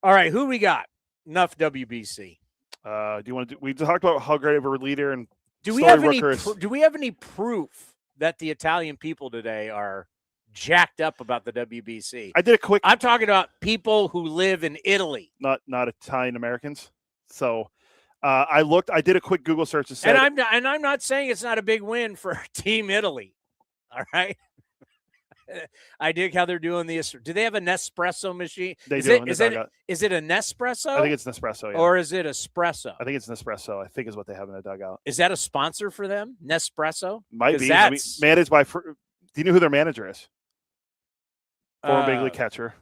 All right, who we got? Enough WBC. Do you want to? We talked about how great of a leader and do we have any proof that the Italian people today are jacked up about the WBC? I'm talking about people who live in Italy, not Italian Americans. So I did a quick Google search and said, and I'm not saying it's not a big win for Team Italy. All right. I dig how they're doing this. Do they have a Nespresso machine? Is it a Nespresso? I think it's Nespresso. Yeah. Or is it espresso? I think it's Nespresso. I think is what they have in the dugout. Is that a sponsor for them? Nespresso? Might be. I mean, managed by. Do you know who their manager is? Former big league catcher.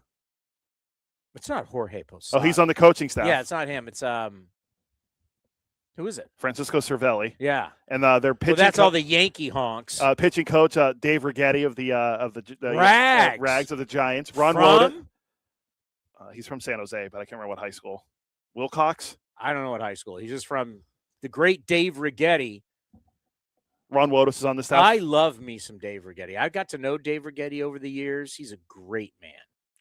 It's not Jorge Posada. Oh, he's on the coaching staff. Yeah, it's not him. It's who is it? Francisco Cervelli. Yeah, and their pitching. Well, that's all the Yankee honks. Pitching coach Dave Righetti of the Rags of the Giants. Ron Woda. He's from San Jose, but I can't remember what high school. Wilcox. I don't know what high school. He's just from the great Dave Righetti. Ron Wodas is on the staff. I love me some Dave Righetti. I got to know Dave Righetti over the years. He's a great man.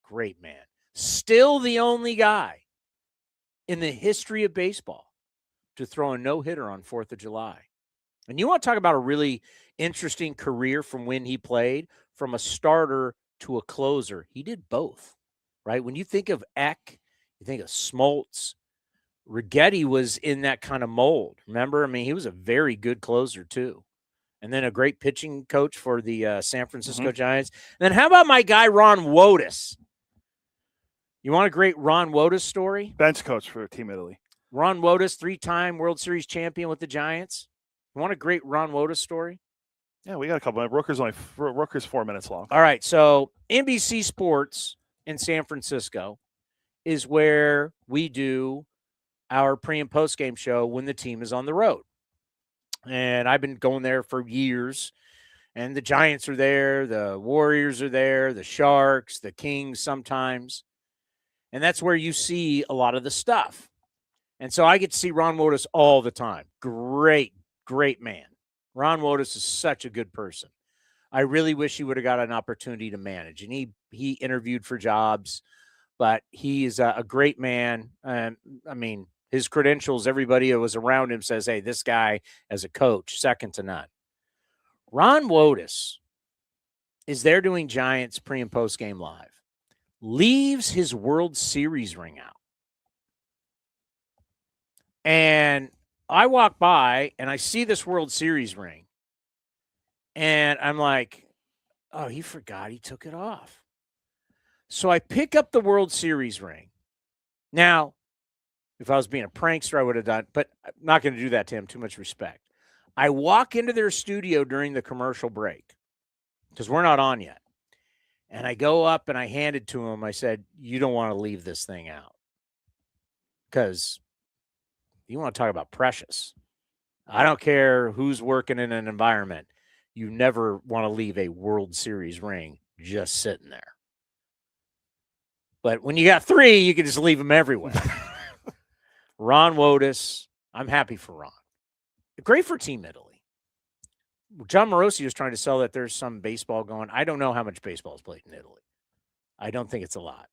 Great man. Still the only guy in the history of baseball to throw a no-hitter on 4th of July. And you want to talk about a really interesting career from when he played, from a starter to a closer. He did both, right? When you think of Eck, you think of Smoltz. Righetti was in that kind of mold. Remember? I mean, he was a very good closer too. And then a great pitching coach for the San Francisco Giants. And then how about my guy, Ron Wotus? You want a great Ron Wotus story? Bench coach for Team Italy. Ron Wotus, 3-time World Series champion with the Giants. You want a great Ron Wotus story? Yeah, we got a couple. Rooker's 4 minutes long. All right, so NBC Sports in San Francisco is where we do our pre- and post-game show when the team is on the road. And I've been going there for years. And the Giants are there, the Warriors are there, the Sharks, the Kings sometimes. And that's where you see a lot of the stuff. And so I get to see Ron Wotus all the time. Great, great man. Ron Wotus is such a good person. I really wish he would have got an opportunity to manage. And he interviewed for jobs, but he is a great man. I mean, his credentials, everybody that was around him says, hey, this guy as a coach, second to none. Ron Wotus is there doing Giants pre- and post-game live. Leaves his World Series ring out. And I walk by and I see this World Series ring. And I'm like, oh, he forgot he took it off. So I pick up the World Series ring. Now, if I was being a prankster, I would have done, but I'm not going to do that to him. Too much respect. I walk into their studio during the commercial break because we're not on yet. And I go up and I hand it to him. I said, you don't want to leave this thing out because you want to talk about precious. I don't care who's working in an environment. You never want to leave a World Series ring just sitting there. But when you got 3, you can just leave them everywhere. Ron Wotus, I'm happy for Ron. Great for Team Italy. Jon Morosi was trying to sell that there's some baseball going. I don't know how much baseball is played in Italy. I don't think it's a lot.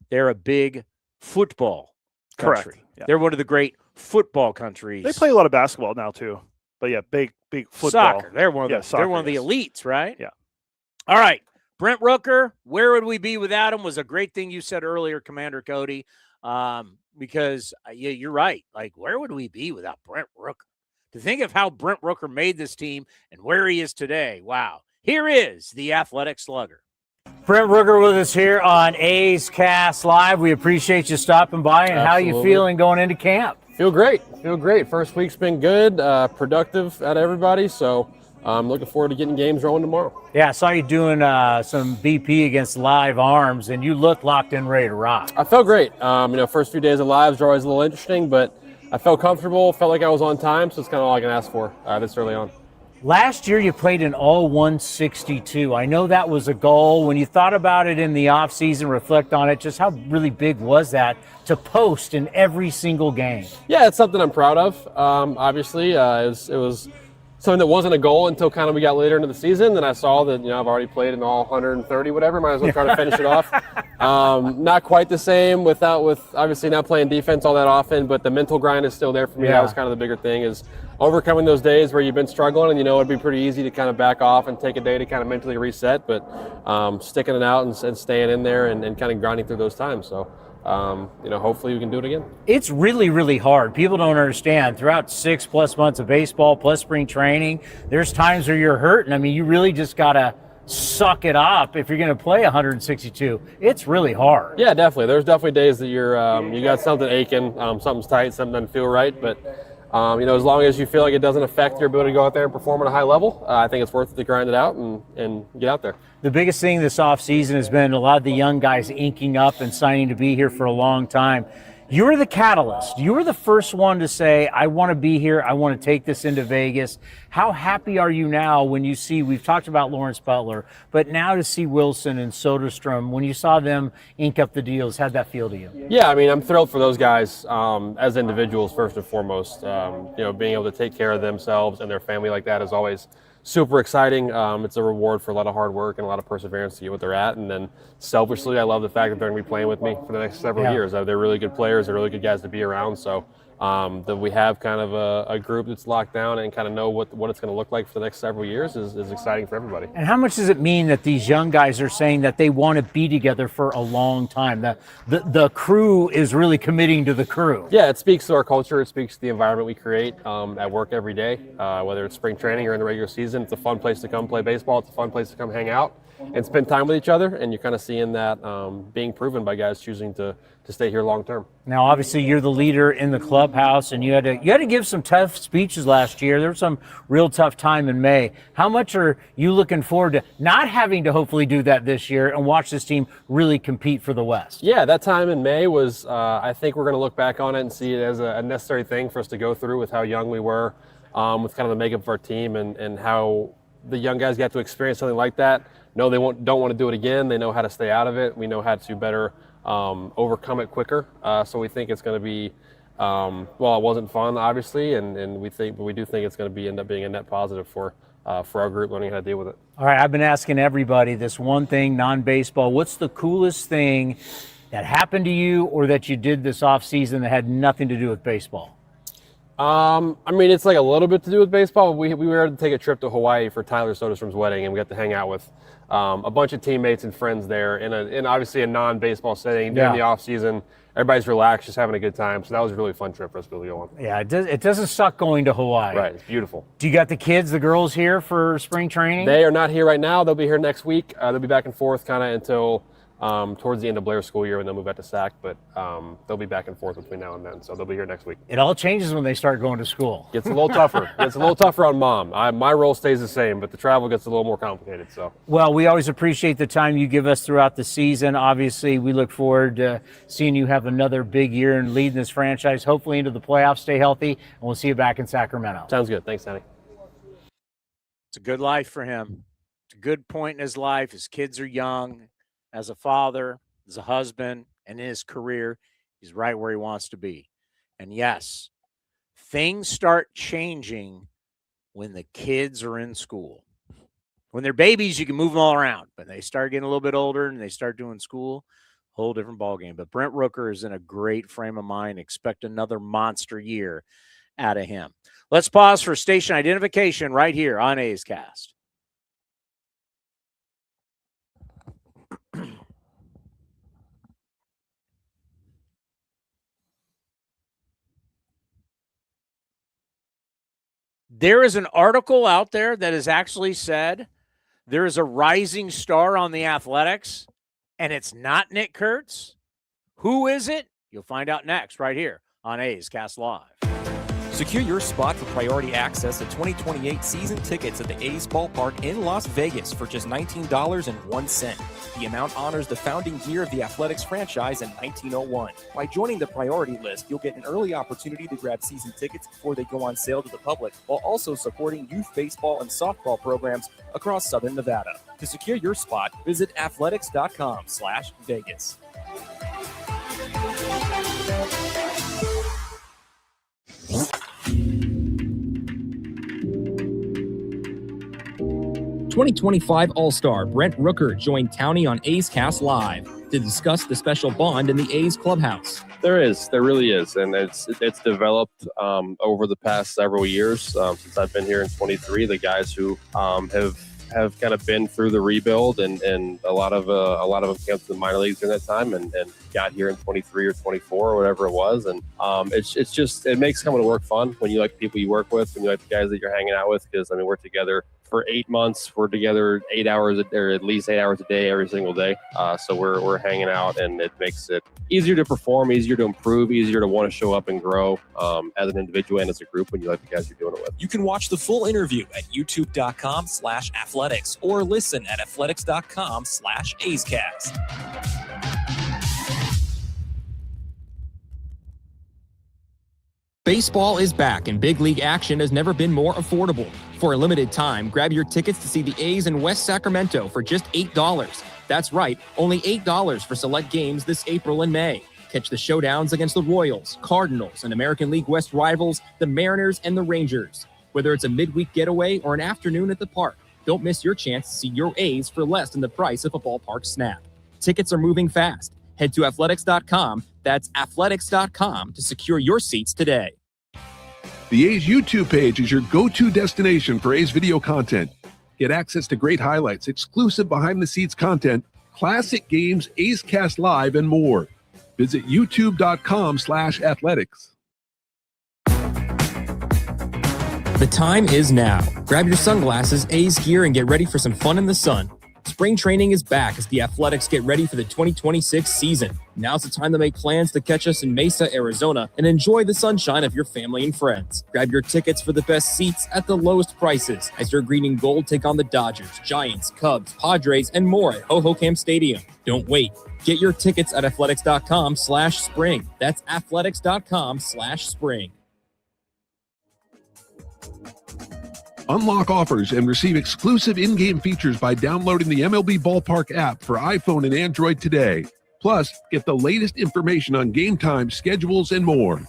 They're a big football country. Correct. Yeah. They're one of the great football countries. They play a lot of basketball now too. But yeah, big football. Soccer. They're one of they're one of the elites, right? Yeah. All right. Brent Rooker, where would we be without him? Was a great thing you said earlier, Commander Cody. Because yeah, you're right. Like, where would we be without Brent Rooker? To think of how Brent Rooker made this team and where he is today. Wow. Here is the Athletic Slugger. Brent Rooker with us here on A's Cast Live. We appreciate you stopping by. And How you feeling going into camp? Feel great. First week's been good, productive at everybody. So I'm looking forward to getting games rolling tomorrow. Yeah, I saw you doing some BP against Live Arms, and you looked locked in, ready to rock. I felt great. First few days of lives are always a little interesting, but I felt comfortable, felt like I was on time, so it's kind of all I can ask for this early on. Last year you played in all 162. I know that was a goal. When you thought about it in the offseason, reflect on it, just how really big was that to post in every single game? Yeah, it's something I'm proud of. Obviously, it was something that wasn't a goal until kind of we got later into the season. Then I saw that, I've already played in all 130, whatever. Might as well try to finish it off. Not quite the same with obviously not playing defense all that often, but the mental grind is still there for me. Yeah. That was kind of the bigger thing, is overcoming those days where you've been struggling and it'd be pretty easy to kind of back off and take a day to kind of mentally reset, but sticking it out and staying in there and kind of grinding through those times. So hopefully we can do it again. It's really, really hard. People don't understand. Throughout 6+ months of baseball plus spring training, there's times where you're hurting. I mean, you really just got to suck it up if you're going to play 162. It's really hard. Yeah, definitely. There's definitely days that you're you got something aching, something's tight, something doesn't feel right, but as long as you feel like it doesn't affect your ability to go out there and perform at a high level, I think it's worth it to grind it out and get out there. The biggest thing this offseason has been a lot of the young guys inking up and signing to be here for a long time. You were the catalyst. You were the first one to say, I want to be here. I want to take this into Vegas. How happy are you now when you see, we've talked about Lawrence Butler, but now to see Wilson and Soderstrom, when you saw them ink up the deals, how'd that feel to you? Yeah, I'm thrilled for those guys as individuals, first and foremost. Being able to take care of themselves and their family like that is always super exciting. It's a reward for a lot of hard work and a lot of perseverance to get what they're at. And then selfishly, I love the fact that they're going to be playing with me for the next several years. They're really good players. They're really good guys to be around. So that we have kind of a group that's locked down and kind of know what it's going to look like for the next several years is exciting for everybody. And how much does it mean that these young guys are saying that they want to be together for a long time? The crew is really committing to the crew. Yeah, it speaks to our culture. It speaks to the environment we create at work every day, whether it's spring training or in the regular season. It's a fun place to come play baseball. It's a fun place to come hang out and spend time with each other. And you're kind of seeing that being proven by guys choosing to stay here long term. Now, obviously, you're the leader in the clubhouse, and you had to give some tough speeches last year. There was some real tough time in May. How much are you looking forward to not having to hopefully do that this year and watch this team really compete for the West? Yeah, that time in May was, I think we're going to look back on it and see it as a necessary thing for us to go through with how young we were, with kind of the makeup of our team and how the young guys got to experience something like that. No, they don't want to do it again. They know how to stay out of it. We know how to better overcome it quicker. So we think it's going to be, well, it wasn't fun, obviously, and we do think it's going to end up being a net positive for our group learning how to deal with it. All right, I've been asking everybody this one thing, non-baseball. What's the coolest thing that happened to you or that you did this offseason that had nothing to do with baseball? I mean, it's like a little bit to do with baseball. We were able to take a trip to Hawaii for Tyler Soderstrom's wedding, and we got to hang out with a bunch of teammates and friends there in obviously a non-baseball setting during the off season. Everybody's relaxed, just having a good time. So that was a really fun trip for us to go on. Yeah, it doesn't suck going to Hawaii. Right, it's beautiful. Do you got the kids, the girls here for spring training? They are not here right now. They'll be here next week. They'll be back and forth kind of until towards the end of Blair's school year when they'll move back to SAC, but they'll be back and forth between now and then, so they'll be here next week. It all changes when they start going to school. Gets a little tougher. Gets a little tougher on mom. My role stays the same, but the travel gets a little more complicated. So. Well, we always appreciate the time you give us throughout the season. Obviously, we look forward to seeing you have another big year and leading this franchise, hopefully into the playoffs. Stay healthy, and we'll see you back in Sacramento. Sounds good. Thanks, Towny. It's a good life for him. It's a good point in his life. His kids are young. As a father, as a husband, and in his career, he's right where he wants to be. And yes, things start changing when the kids are in school. When they're babies, you can move them all around. But they start getting a little bit older and they start doing school, whole different ballgame. But Brent Rooker is in a great frame of mind. Expect another monster year out of him. Let's pause for station identification right here on A's Cast. There is an article out there that has actually said there is a rising star on the Athletics, and it's not Nick Kurtz. Who is it? You'll find out next right here on A's Cast Live. Secure your spot for priority access to 2028 season tickets at the A's ballpark in Las Vegas for just $19.01. The amount honors the founding year of the Athletics franchise in 1901. By joining the priority list, you'll get an early opportunity to grab season tickets before they go on sale to the public, while also supporting youth baseball and softball programs across Southern Nevada. To secure your spot, visit athletics.com/Vegas. '25 All-Star Brent Rooker joined Towny on A's Cast Live to discuss the special bond in the A's clubhouse. There really is, and it's developed over the past several years since I've been here in 23. The guys who have kind of been through the rebuild, and a lot of them came to the minor leagues during that time and got here in 23 or 24 or whatever it was, and it makes coming to work fun when you like the people you work with, when you like the guys that you're hanging out with, because I mean we're together for 8 months. We're together 8 hours or at least 8 hours a day every single day. So we're hanging out, and it makes it easier to perform, easier to improve, easier to want to show up and grow as an individual and as a group when you like the guys you're doing it with. You can watch the full interview at youtube.com/athletics or listen at athletics.com/A'sCast. Baseball is back, and big league action has never been more affordable. For a limited time, grab your tickets to see the A's in West Sacramento for just $8. That's right, only $8 for select games this April and May. Catch the showdowns against the Royals, Cardinals, and American League West rivals, the Mariners and the Rangers. Whether it's a midweek getaway or an afternoon at the park, don't miss your chance to see your A's for less than the price of a ballpark snap. Tickets are moving fast. Head to athletics.com, that's athletics.com, to secure your seats today. The A's YouTube page is your go-to destination for A's video content. Get access to great highlights, exclusive behind-the-scenes content, classic games, A's Cast Live, and more. Visit youtube.com/athletics. The time is now. Grab your sunglasses, A's gear, and get ready for some fun in the sun. Spring training is back as the Athletics get ready for the 2026 season. Now's the time to make plans to catch us in Mesa, Arizona, and enjoy the sunshine of your family and friends. Grab your tickets for the best seats at the lowest prices as your green and gold take on the Dodgers, Giants, Cubs, Padres, and more at Hohokam Stadium. Don't wait. Get your tickets at athletics.com/spring. That's athletics.com/spring. Unlock offers and receive exclusive in-game features by downloading the MLB Ballpark app for iPhone and Android today. Plus, get the latest information on game time, schedules, and more.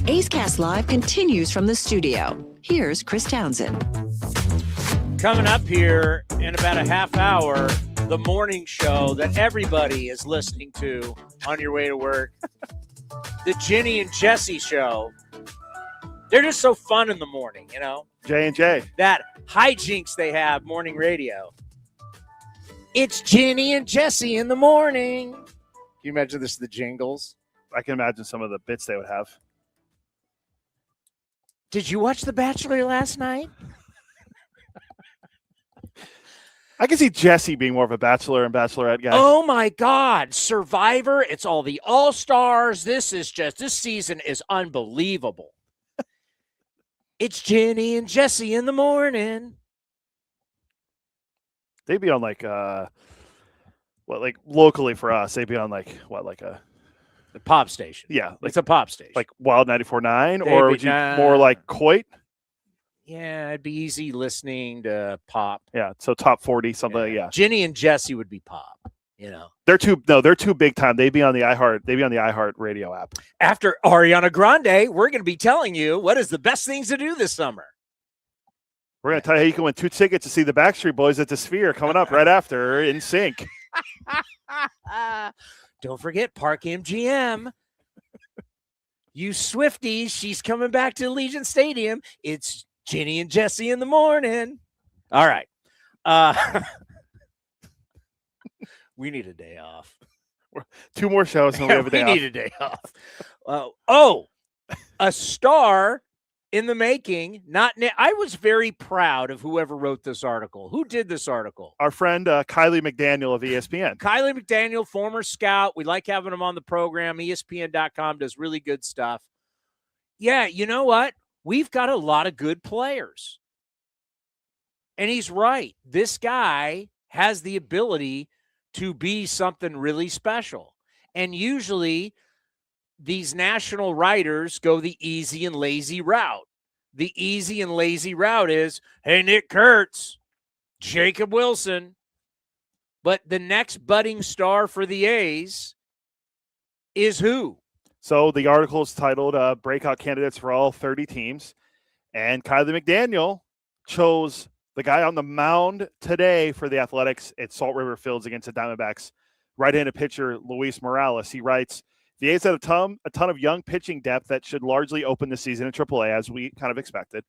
A's Cast Live continues from the studio. Here's Chris Townsend. Coming up here in about a half hour, the morning show that everybody is listening to on your way to work. The Ginny and Jesse show. They're just so fun in the morning, you know? J&J. That hijinks they have, morning radio. It's Ginny and Jesse in the morning. Can you imagine this, the jingles? I can imagine some of the bits they would have. Did you watch The Bachelor last night? I can see Jesse being more of a Bachelor and Bachelorette guy. Oh, my God. Survivor. It's all the All-Stars. This season is unbelievable. It's Ginny and Jesse in the morning. They'd be on like locally for us, they'd be on like a pop station. Yeah. It's a pop station. Like Wild 94.9, or would you more like Coit? Yeah, it'd be easy listening to pop. Yeah, so top 40, something. Yeah. Ginny and Jesse would be pop. You know, they're too big time. They'd be on the iHeart Radio app. After Ariana Grande, we're going to be telling you what is the best things to do this summer. We're going to tell you how you can win 2 tickets to see the Backstreet Boys at the Sphere coming up right after In Sync. Don't forget Park MGM. You Swifties, she's coming back to Allegiant Stadium. It's Ginny and Jesse in the morning. All right. We need a day off. 2 more shows and we have a day off. We need a day off. A star in the making. I was very proud of whoever wrote this article. Who did this article? Our friend Kylie McDaniel of ESPN. Kylie McDaniel, former scout. We like having him on the program. ESPN.com does really good stuff. Yeah, you know what? We've got a lot of good players. And he's right. This guy has the ability to be something really special. And usually these national writers go the easy and lazy route. The easy and lazy route is, hey, Nick Kurtz, Jacob Wilson. But the next budding star for the A's is who? So the article is titled Breakout Candidates for All 30 Teams. And Kylie McDaniel chose the guy on the mound today for the Athletics at Salt River Fields against the Diamondbacks, right-handed pitcher Luis Morales. He writes, the A's had a ton of young pitching depth that should largely open the season in AAA, as we kind of expected.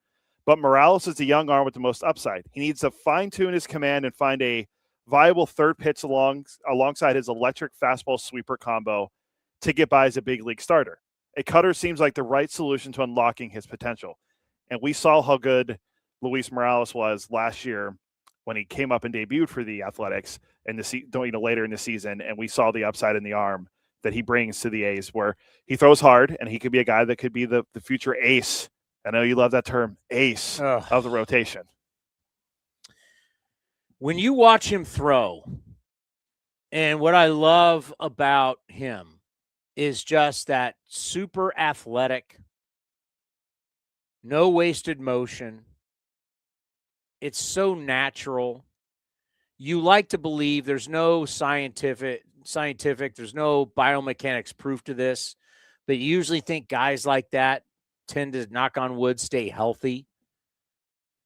But Morales is the young arm with the most upside. He needs to fine-tune his command and find a viable third pitch alongside his electric fastball sweeper combo to get by as a big league starter. A cutter seems like the right solution to unlocking his potential. And we saw how good Luis Morales was last year when he came up and debuted for the Athletics and later in the season, and we saw the upside in the arm that he brings to the A's, where he throws hard and he could be a guy that could be the future ace. I know you love that term, ace of the rotation. When you watch him throw, and what I love about him is just that super athletic, no wasted motion. It's so natural. You like to believe there's no scientific, there's no biomechanics proof to this, but you usually think guys like that tend to, knock on wood, stay healthy,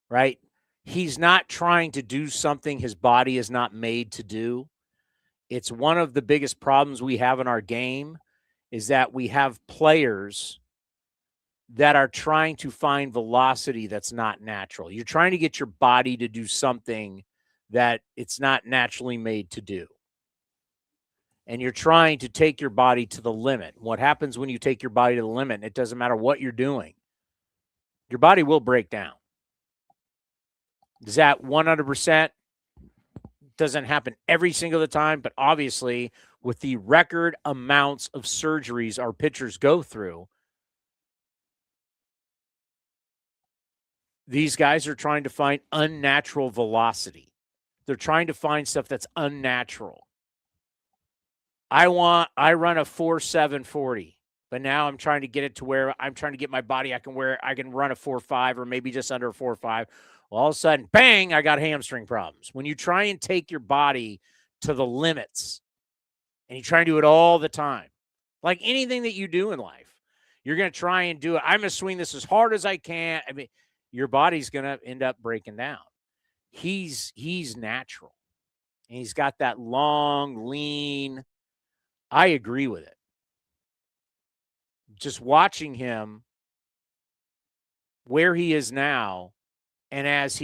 right? he's not trying to do something his body is not made to do. It's one of the biggest problems we have in our game is that we have players that are trying to find velocity that's not natural. You're trying to get your body to do something that it's not naturally made to do. And you're trying to take your body to the limit. What happens when you take your body to the limit, and it doesn't matter what you're doing, your body will break down. Is that 100%? Doesn't happen every single time, but obviously with the record amounts of surgeries our pitchers go through, these guys are trying to find unnatural velocity. They're trying to find stuff that's unnatural. I run a 4.740, but now I'm trying to get it to where I'm trying to get my body, I can run a 4.5 or maybe just under a 4.5. Well, all of a sudden, bang, I got hamstring problems. When you try and take your body to the limits and you try and do it all the time, like anything that you do in life, you're going to try and do it. I'm going to swing this as hard as I can. I mean, your body's going to end up breaking down. He's natural. And he's got that long, lean. I agree with it. Just watching him where he is now, and as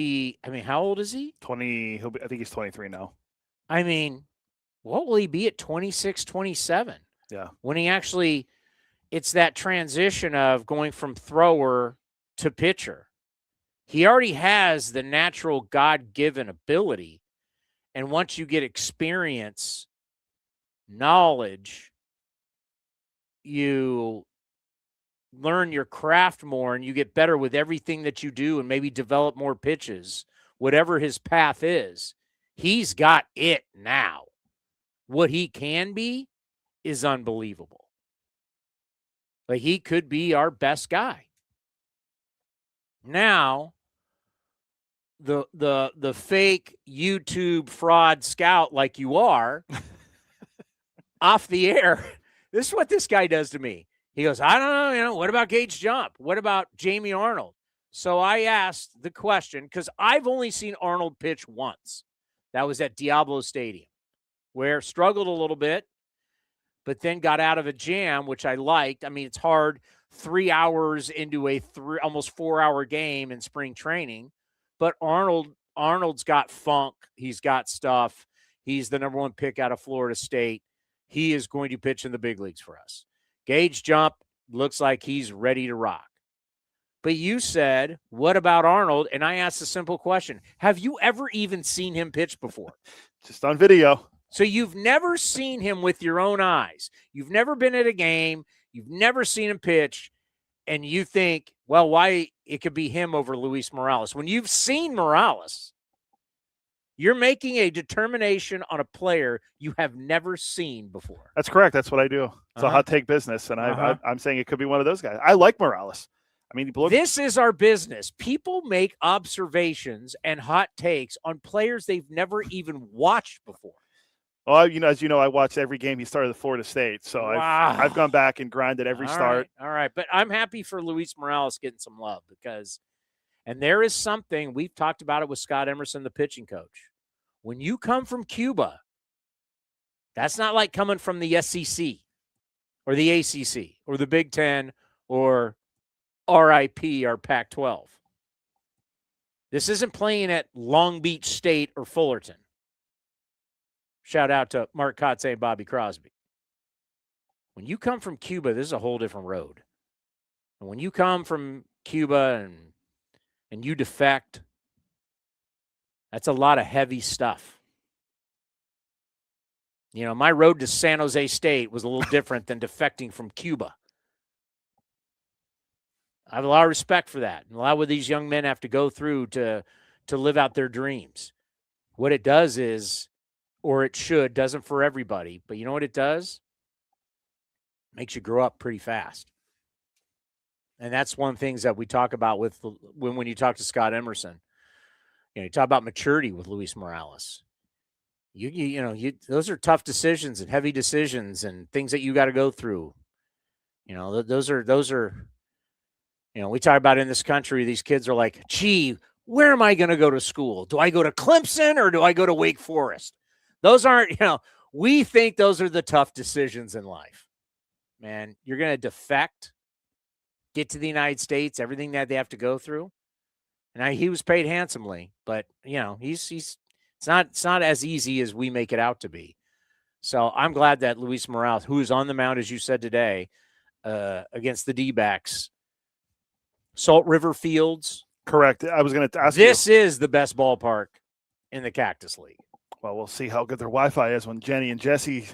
how old is he? 20. I think he's 23 now. I mean, what will he be at 26, 27? Yeah. When he actually, it's that transition of going from thrower to pitcher. He already has the natural God-given ability. And once you get experience, knowledge, you learn your craft more and you get better with everything that you do and maybe develop more pitches, whatever his path is. He's got it now. What he can be is unbelievable. Like, he could be our best guy. Now, the fake YouTube fraud scout like you are, off the air, this is what this guy does to me. He goes, I don't know, what about Gage Jump? What about Jamie Arnold? So I asked the question, because I've only seen Arnold pitch once. That was at Diablo Stadium, where struggled a little bit, but then got out of a jam, which I liked. I mean, it's hard 3 hours into a almost 4-hour game in spring training, but Arnold's got funk. He's got stuff. He's the number 1 pick out of Florida State. He is going to pitch in the big leagues for us. Gage Jump looks like he's ready to rock. But you said, what about Arnold? And I asked a simple question. Have you ever even seen him pitch before? Just on video. So you've never seen him with your own eyes. You've never been at a game. You've never seen him pitch. And you think, well, why it could be him over Luis Morales. When you've seen Morales, you're making a determination on a player you have never seen before. That's correct. That's what I do. It's a hot take business, and I'm saying it could be one of those guys. I like Morales. I mean, this is our business. People make observations and hot takes on players they've never even watched before. Well, as you know, I watched every game he started at Florida State, so I've gone back and grinded every start. All right, but I'm happy for Luis Morales getting some love because, and there is something, we've talked about it with Scott Emerson, the pitching coach. When you come from Cuba, that's not like coming from the SEC or the ACC or the Big Ten or RIP or Pac-12. This isn't playing at Long Beach State or Fullerton. Shout out to Mark Kotze and Bobby Crosby. When you come from Cuba, this is a whole different road. And when you come from Cuba and you defect, that's a lot of heavy stuff. My road to San Jose State was a little different than defecting from Cuba. I have a lot of respect for that. And a lot of what these young men have to go through to live out their dreams. What it does is, or it should, doesn't for everybody, but you know what it does? Makes you grow up pretty fast. And that's one of the things that we talk about when you talk to Scott Emerson. You talk about maturity with Luis Morales. Those are tough decisions and heavy decisions and things that you got to go through. Those are. We talk about in this country, these kids are like, gee, where am I going to go to school? Do I go to Clemson or do I go to Wake Forest? Those aren't, we think those are the tough decisions in life. Man, you're going to defect, get to the United States, everything that they have to go through. And he was paid handsomely, but it's not as easy as we make it out to be. So I'm glad that Luis Morales, who is on the mound, as you said today, against the D-backs, Salt River Fields. Correct. I was going to ask you. This is the best ballpark in the Cactus League. Well, we'll see how good their Wi-Fi is when Jenny and Jesse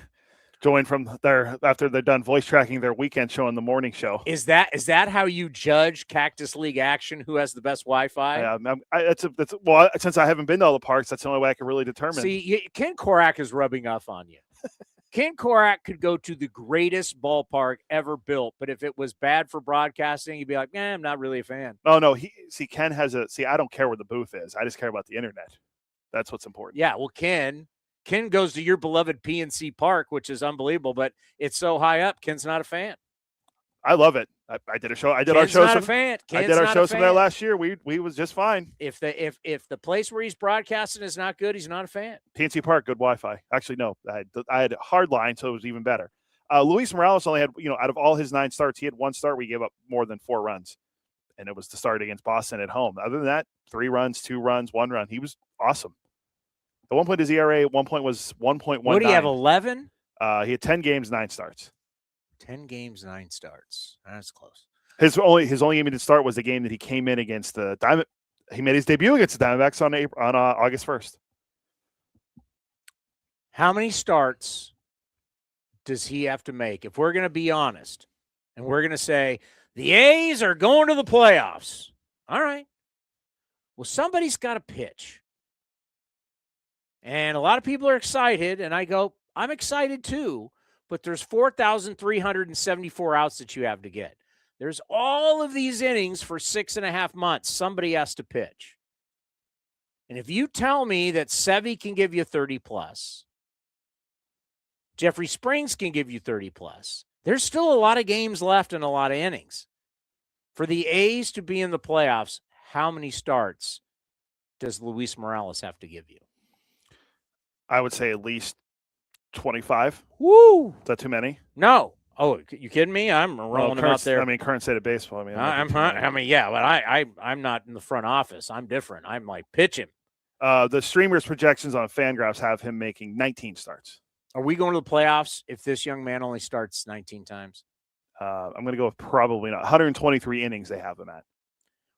join from after they're done voice tracking their weekend show in the morning show. Is that how you judge Cactus League action? Who has the best Wi-Fi? Yeah, since I haven't been to all the parks, that's the only way I can really determine. See, Ken Korak is rubbing off on you. Ken Korak could go to the greatest ballpark ever built, but if it was bad for broadcasting, he'd be like, I'm not really a fan. Oh, no. Ken has I don't care where the booth is. I just care about the internet. That's what's important. Yeah, well, Ken goes to your beloved PNC Park, which is unbelievable, but it's so high up, Ken's not a fan. I love it. I did a show. I did Ken's our show. Not a fan. I did our show some there last year. We was just fine. If the place where he's broadcasting is not good, he's not a fan. PNC Park, good Wi-Fi. Actually, no, I had a hard line, so it was even better. Luis Morales only had, out of all his 9 starts, he had 1 start where he gave up more than 4 runs, and it was the start against Boston at home. Other than that, 3 runs, 2 runs, 1 run. He was awesome. At one point, his ERA at one point was 1.19. What do you have, 11? He had 10 games, 9 starts. 10 games, 9 starts. That's close. His only game he did start was the game that he came in against the Diamond. He made his debut against the Diamondbacks on August 1st. How many starts does he have to make? If we're going to be honest, and we're going to say the A's are going to the playoffs. All right. Well, somebody's got to pitch. And a lot of people are excited, and I go, I'm excited too, but there's 4,374 outs that you have to get. There's all of these innings for 6.5 months. Somebody has to pitch. And if you tell me that Sevy can give you 30 plus, Jeffrey Springs can give you 30 plus, there's still a lot of games left and a lot of innings. For the A's to be in the playoffs, how many starts does Luis Morales have to give you? I would say at least 25. Woo! Is that too many? No. Oh, you kidding me? I'm rolling them out there. Current state of baseball. But I'm not in the front office. I'm different. I'm like pitching. The streamers' projections on Fangraphs have him making 19 starts. Are we going to the playoffs if this young man only starts 19 times? I'm going to go with probably not. 123 innings they have him at.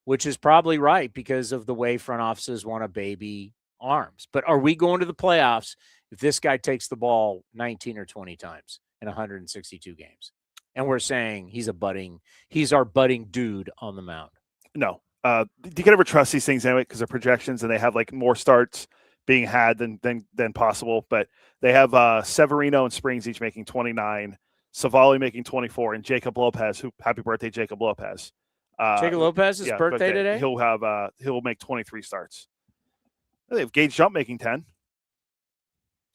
Which is probably right because of the way front offices want to baby arms. But are we going to the playoffs if this guy takes the ball 19 or 20 times in 162 games? And we're saying he's our budding dude on the mound. No. You can never trust these things anyway because they're projections and they have like more starts being had than possible. But they have Severino and Springs each making 29, Savali making 24, and Jacob Lopez, happy birthday, Jacob Lopez. Jacob Lopez's birthday today? He'll make 23 starts. They have Gage Jump making 10.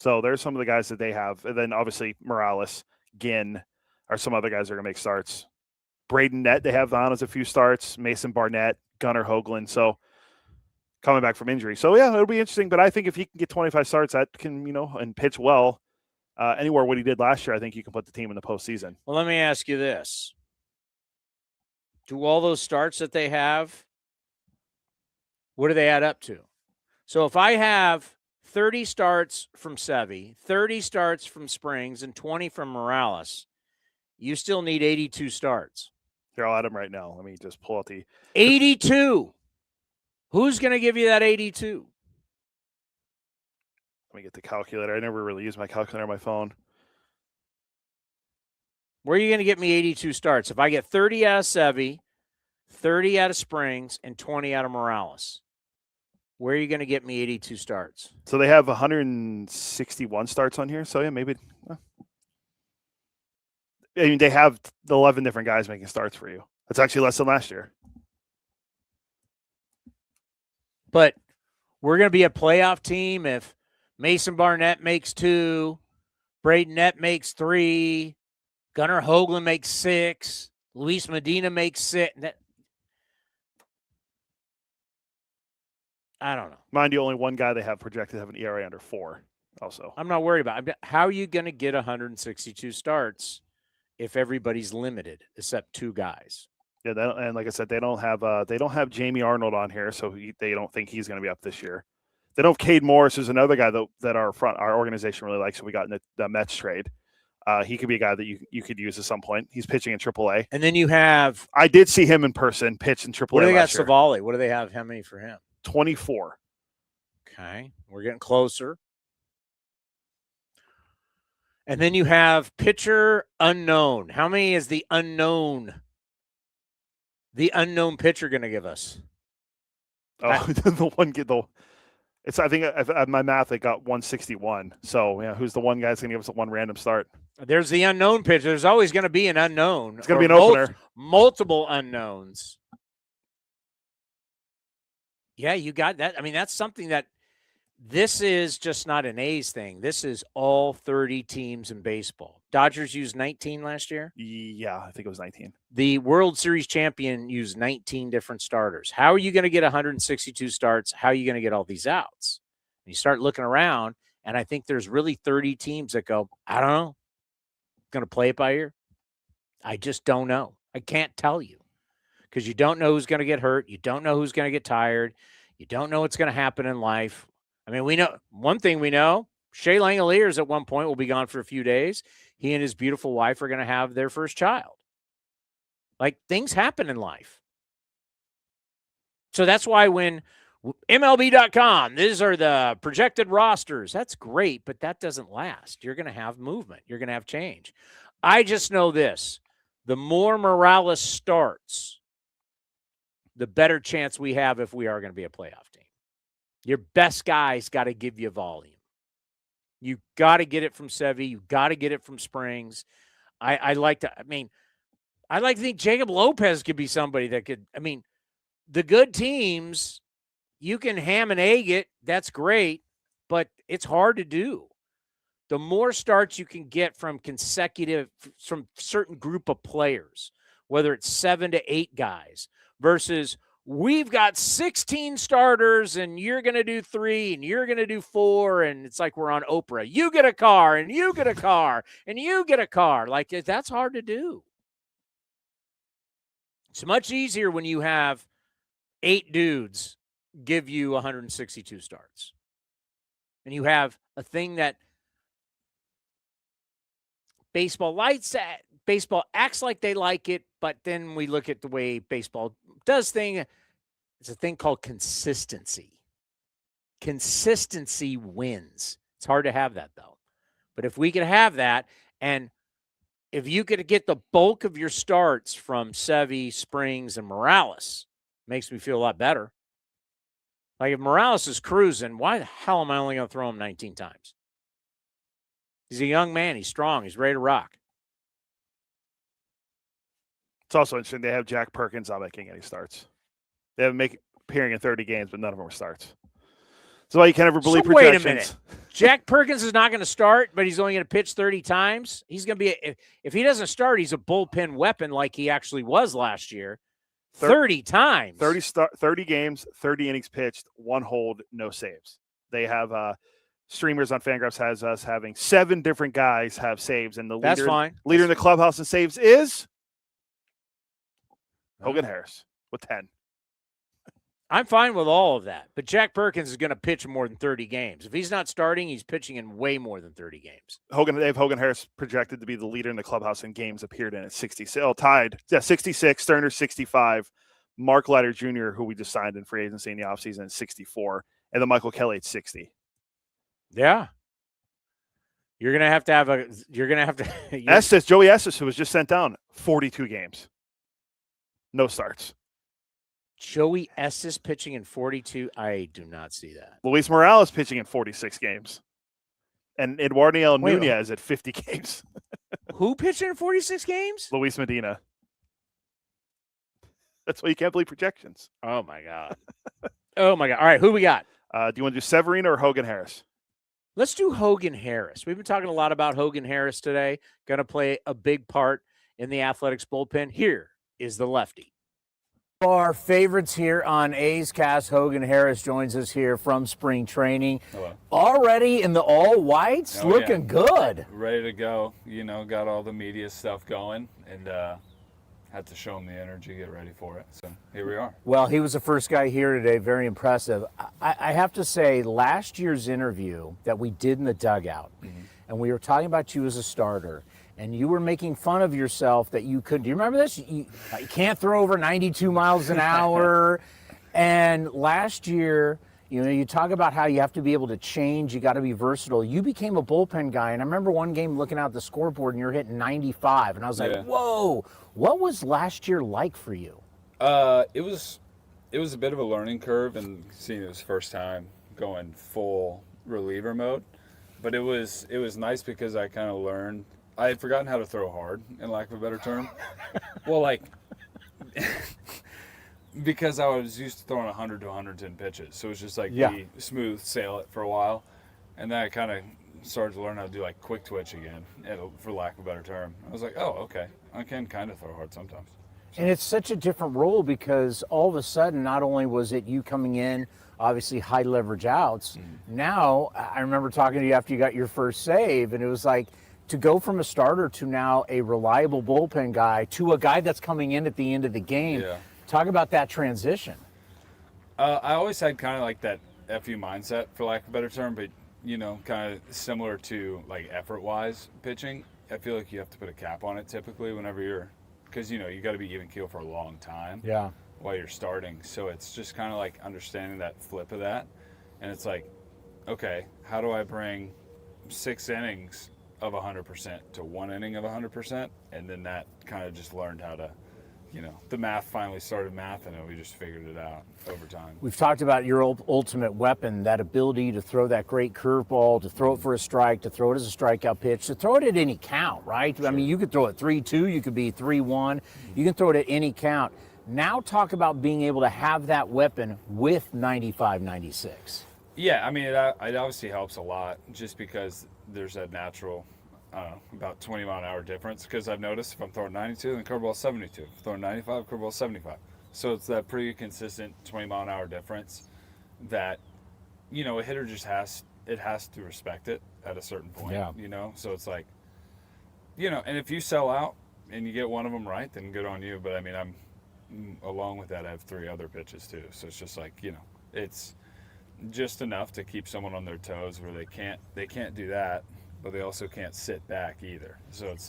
So there's some of the guys that they have. And then obviously Morales, Ginn are some other guys that are going to make starts. Braden Nett, they have on as a few starts. Mason Barnett, Gunnar Hoagland. So coming back from injury. So yeah, it'll be interesting. But I think if he can get 25 starts, that can, and pitch well anywhere what he did last year, I think you can put the team in the postseason. Well, let me ask you this. Do all those starts that they have, what do they add up to? So if I have 30 starts from Sevy, 30 starts from Springs, and 20 from Morales, you still need 82 starts. Here, I'll add them right now. Let me just pull out the 82. Who's going to give you that 82? Let me get the calculator. I never really use my calculator on my phone. Where are you going to get me 82 starts? If I get 30 out of Sevy, 30 out of Springs, and 20 out of Morales, where are you going to get me 82 starts? So they have 161 starts on here. So yeah, maybe. I mean, they have 11 different guys making starts for you. That's actually less than last year. But we're going to be a playoff team if Mason Barnett makes 2, Braden Nett makes 3, Gunnar Hoagland makes 6, Luis Medina makes 6. I don't know. Mind you, only one guy they have projected to have an ERA under 4 also. I'm not worried about it. How are you going to get 162 starts if everybody's limited except 2 guys? Yeah, and like I said, they don't have Jamie Arnold on here, so they don't think he's going to be up this year. They don't have Cade Morris, who's another guy that our organization really likes. So we got in the Mets trade. He could be a guy that you could use at some point. He's pitching in AAA. And then you have I did see him in person pitch in AAA. What do they got? last year. Savali. What do they have? How many for him? 24. Okay, we're getting closer. And then you have pitcher unknown. How many is the unknown pitcher going to give us? Oh, the one get the. It's I think at my math they got 161. So yeah, who's the one guy that's going to give us one random start? There's the unknown pitcher. There's always going to be an unknown. It's going to be an opener. Multiple unknowns. Yeah, you got that. I mean, that's something that this is just not an A's thing. This is all 30 teams in baseball. Dodgers used 19 last year? Yeah, I think it was 19. The World Series champion used 19 different starters. How are you going to get 162 starts? How are you going to get all these outs? And you start looking around, and I think there's really 30 teams that go, I don't know. Going to play it by ear? I just don't know. I can't tell you because you don't know who's going to get hurt. You don't know who's going to get tired. You don't know what's going to happen in life. I mean, we know one thing we know. Shea Langoliers at one point will be gone for a few days. He and his beautiful wife are going to have their first child. Like, things happen in life. So that's why when MLB.com, these are the projected rosters. That's great, but that doesn't last. You're going to have movement. You're going to have change. I just know this. The more Morales starts, the better chance we have if we are going to be a playoff team. Your best guys got to give you volume. You got to get it from Sevy. You got to get it from Springs. I like to think Jacob Lopez could be somebody that could, the good teams, you can ham and egg it. That's great, but it's hard to do. The more starts you can get from certain group of players, whether it's 7 to 8 guys versus we've got 16 starters and you're going to do 3 and you're going to do 4. And it's like we're on Oprah. You get a car and you get a car and you get a car. Like, that's hard to do. It's much easier when you have 8 dudes give you 162 starts. And you have a thing that baseball acts like they like it, but then we look at the way baseball does thing. It's a thing called consistency. Consistency wins. It's hard to have that, though. But if we could have that, and if you could get the bulk of your starts from Sevy, Springs, and Morales, makes me feel a lot better. Like, if Morales is cruising, why the hell am I only going to throw him 19 times? He's a young man. He's strong. He's ready to rock. It's also interesting. They have Jack Perkins not making any starts. They have him appearing in 30 games, but none of them are starts. So why you can't ever believe projections. Wait a minute. Jack Perkins is not going to start, but he's only going to pitch 30 times. He's going to be if he doesn't start, he's a bullpen weapon like he actually was last year. 30 times. 30 games, 30 innings pitched, 1 hold, no saves. They have streamers on Fangraphs has us having 7 different guys have saves, and the leader in the clubhouse in saves is Hogan Harris with 10. I'm fine with all of that, but Jack Perkins is going to pitch more than 30 games. If he's not starting, he's pitching in way more than 30 games. They have Hogan Harris projected to be the leader in the clubhouse in games appeared in at 66. Oh, tied. Yeah, 66. Sterner 65. Mark Leiter Jr., who we just signed in free agency in the offseason, at 64, and then Michael Kelly at 60. Yeah. You're gonna have to Joey Estes, who was just sent down, 42 games. No starts. Joey Estes pitching in 42. I do not see that. Luis Morales pitching in 46 games. And Eduardo Nunez at 50 games. Who pitching in 46 games? Luis Medina. That's why you can't believe projections. Oh, my God. Oh, my God. All right, who we got? Do you want to do Severino or Hogan Harris? Let's do Hogan Harris. We've been talking a lot about Hogan Harris today. Going to play a big part in the Athletics bullpen. Here is the lefty. Our favorites here on A's Cast. Hogan Harris joins us here from spring training. Hello. Already in the all whites, looking good. Ready to go. Got all the media stuff going, and had to show him the energy, get ready for it. So here we are. Well, he was the first guy here today. Very impressive. I have to say, last year's interview that we did in the dugout, and we were talking about you as a starter, and you were making fun of yourself that you couldn't. Do you remember this? You can't throw over 92 miles an hour. And last year, you talk about how you have to be able to change. You got to be versatile. You became a bullpen guy. And I remember one game looking out the scoreboard and you're hitting 95. And I was like, whoa, what was last year like for you? It was a bit of a learning curve, and seeing it was first time going full reliever mode. But it was nice because I kind of learned. I had forgotten how to throw hard, in lack of a better term. Well, because I was used to throwing 100 to 110 pitches. So it was just be smooth, sail it for a while. And then I kind of started to learn how to do quick twitch again, for lack of a better term. I was like, oh, okay. I can kind of throw hard sometimes. And it's such a different role because all of a sudden, not only was it you coming in, obviously high leverage outs, now I remember talking to you after you got your first save, and it was like, to go from a starter to now a reliable bullpen guy to a guy that's coming in at the end of the game. Yeah. Talk about that transition. I always had kind of that FU mindset, for lack of a better term, but, kind of similar to effort-wise pitching. I feel like you have to put a cap on it typically whenever because, you got to be even keel for a long time while you're starting. So it's just kind of understanding that flip of that. And it's okay, how do I bring 6 innings of 100% to 1 inning of 100%, and then that kind of just learned how to, the math finally started math, and we just figured it out over time. We've talked about your ultimate weapon, that ability to throw that great curveball, to throw it for a strike, to throw it as a strikeout pitch, to throw it at any count, right? Sure. I mean, you could throw it 3-2, you could be 3-1, you can throw it at any count. Now talk about being able to have that weapon with 95, 96. Yeah, I mean, it obviously helps a lot just because there's that natural, about 20 mile an hour difference. Because I've noticed if I'm throwing 92, then curveball 72. If I'm throwing 95, curveball 75. So it's that pretty consistent 20 mile an hour difference that, a hitter just has to respect it at a certain point. Yeah. So it's and if you sell out and you get one of them right, then good on you. But I mean, along with that, I have 3 other pitches too. So it's just it's just enough to keep someone on their toes where they can't do that, but they also can't sit back either. So it's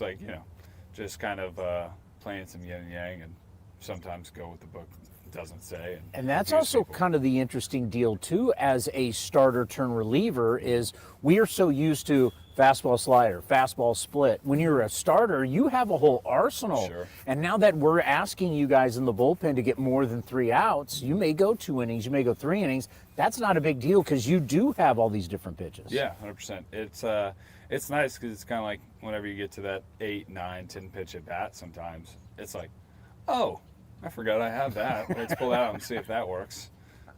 just kind of playing some yin and yang, and sometimes go with the book doesn't say. And that's also kind of the interesting deal too, as a starter turn reliever, is we are so used to fastball slider, fastball split. When you're a starter, you have a whole arsenal. Sure. And now that we're asking you guys in the bullpen to get more than 3 outs, you may go 2 innings, you may go 3 innings. That's not a big deal because you do have all these different pitches. Yeah, 100%. It's nice because it's kind of like whenever you get to that 8, 9, 10 pitch at bat, sometimes it's oh, I forgot I have that. Let's pull that out and see if that works.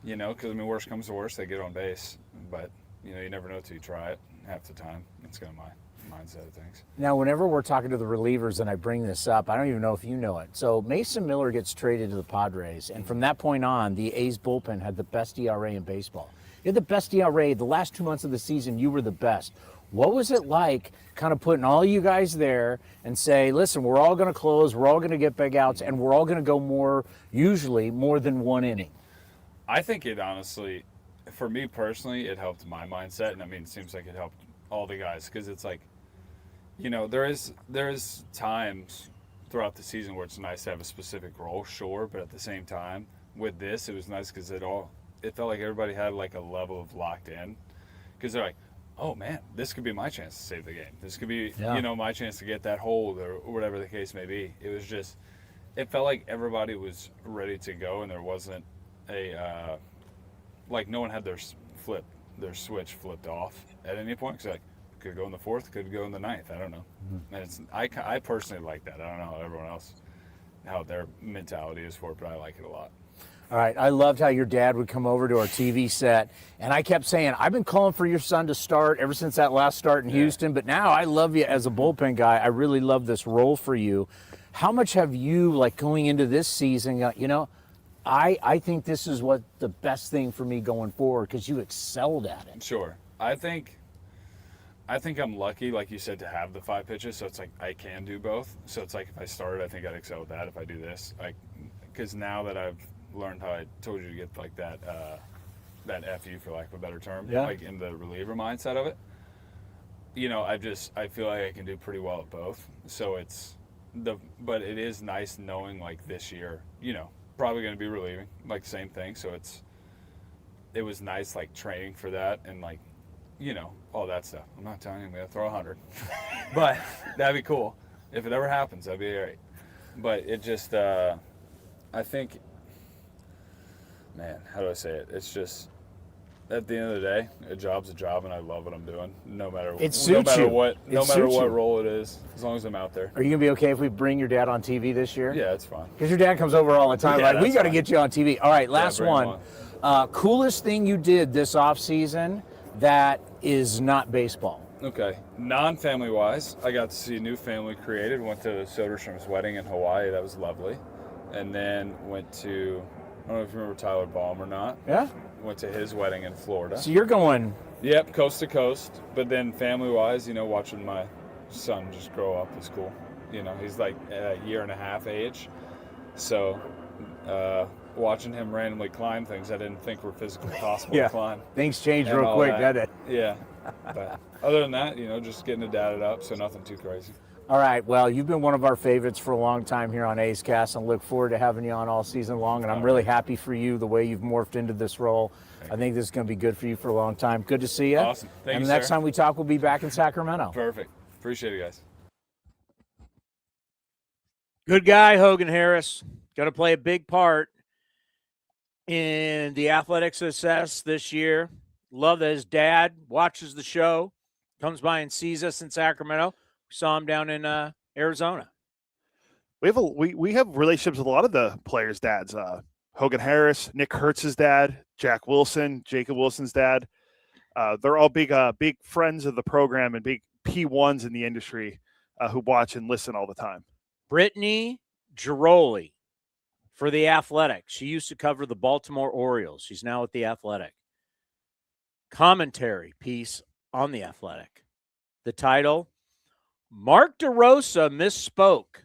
Because worst comes to worst, they get on base. But you never know till you try it. Half the time, it's kind of my mindset of things. Now, whenever we're talking to the relievers and I bring this up, I don't even know if you know it. So Mason Miller gets traded to the Padres, and from that point on, the A's bullpen had the best ERA in baseball. You had the best ERA. The last 2 months of the season, you were the best. What was it like kind of putting all you guys there and say, listen, we're all going to close, we're all going to get big outs, and we're all going to go usually more than 1 inning? I think it honestly, for me personally, it helped my mindset, and I mean, it seems like it helped all the guys, because it's there is times throughout the season where it's nice to have a specific role, sure, but at the same time, with this, it was nice because it felt like everybody had a level of locked in, because they're oh man, this could be my chance to save the game. This could be, my chance to get that hold or whatever the case may be. It was just, it felt like everybody was ready to go, and there wasn't no one had their switch flipped off at any point. Cause could go in the 4th, could go in the 9th. I don't know. And I personally like that. I don't know how everyone else, how their mentality is for it, but I like it a lot. All right, I loved how your dad would come over to our TV set, and I kept saying, I've been calling for your son to start ever since that last start in Houston, but now I love you as a bullpen guy. I really love this role for you. How much have you, going into this season, I think this is what the best thing for me going forward because you excelled at it. Sure. I think I'm lucky, like you said, to have the 5 pitches. So it's like I can do both. So it's like if I started, I think I'd excel at that. If I do this, because now that I've learned how I told you to get like that FU, for lack of a better term, like in the reliever mindset of it. I feel like I can do pretty well at both. So but it is nice knowing like this year, probably going to be relieving, like the same thing. So it was nice like training for that and like, all that stuff. I'm not telling you I'm going to throw 100, but that'd be cool. If it ever happens, that'd be great. But it just, I think, man, how do I say it? It's just, at the end of the day, a job's a job, and I love what I'm doing. No matter what role it is, as long as I'm out there. Are you gonna be okay if we bring your dad on TV this year? Yeah, it's fine. Because your dad comes over all the time. Yeah, like, we got to get you on TV. All right, last one. Coolest thing you did this off season that is not baseball. Okay, non-family wise, I got to see a new family created. Went to Soderstrom's wedding in Hawaii. That was lovely, and then went to, I don't know if you remember Tyler Baum or not. Yeah. Went to his wedding in Florida. So you're going. Yep, coast to coast. But then family-wise, watching my son just grow up is cool. He's like a year and a half age. So watching him randomly climb things I didn't think were physically possible to climb. Things change real quick, doesn't it? Yeah. But other than that, just getting it dadded up, so nothing too crazy. All right, well, you've been one of our favorites for a long time here on A's Cast, and look forward to having you on all season long, and I'm really happy for you, the way you've morphed into this role. I think this is going to be good for you for a long time. Good to see you. Awesome. Thank you, And the next time we talk, we'll be back in Sacramento. Perfect. Appreciate it, guys. Good guy, Hogan Harris. Going to play a big part in the athletic success this year. Love that his dad watches the show, comes by and sees us in Sacramento. We saw him down in Arizona. We have relationships with a lot of the players' dads. Hogan Harris, Nick Hertz's dad, Jack Wilson, Jacob Wilson's dad. They're all big friends of the program and big P1s in the industry who watch and listen all the time. Brittany Giroli for the Athletic. She used to cover the Baltimore Orioles. She's now at the Athletic. Commentary piece on the Athletic. The title, Mark DeRosa misspoke,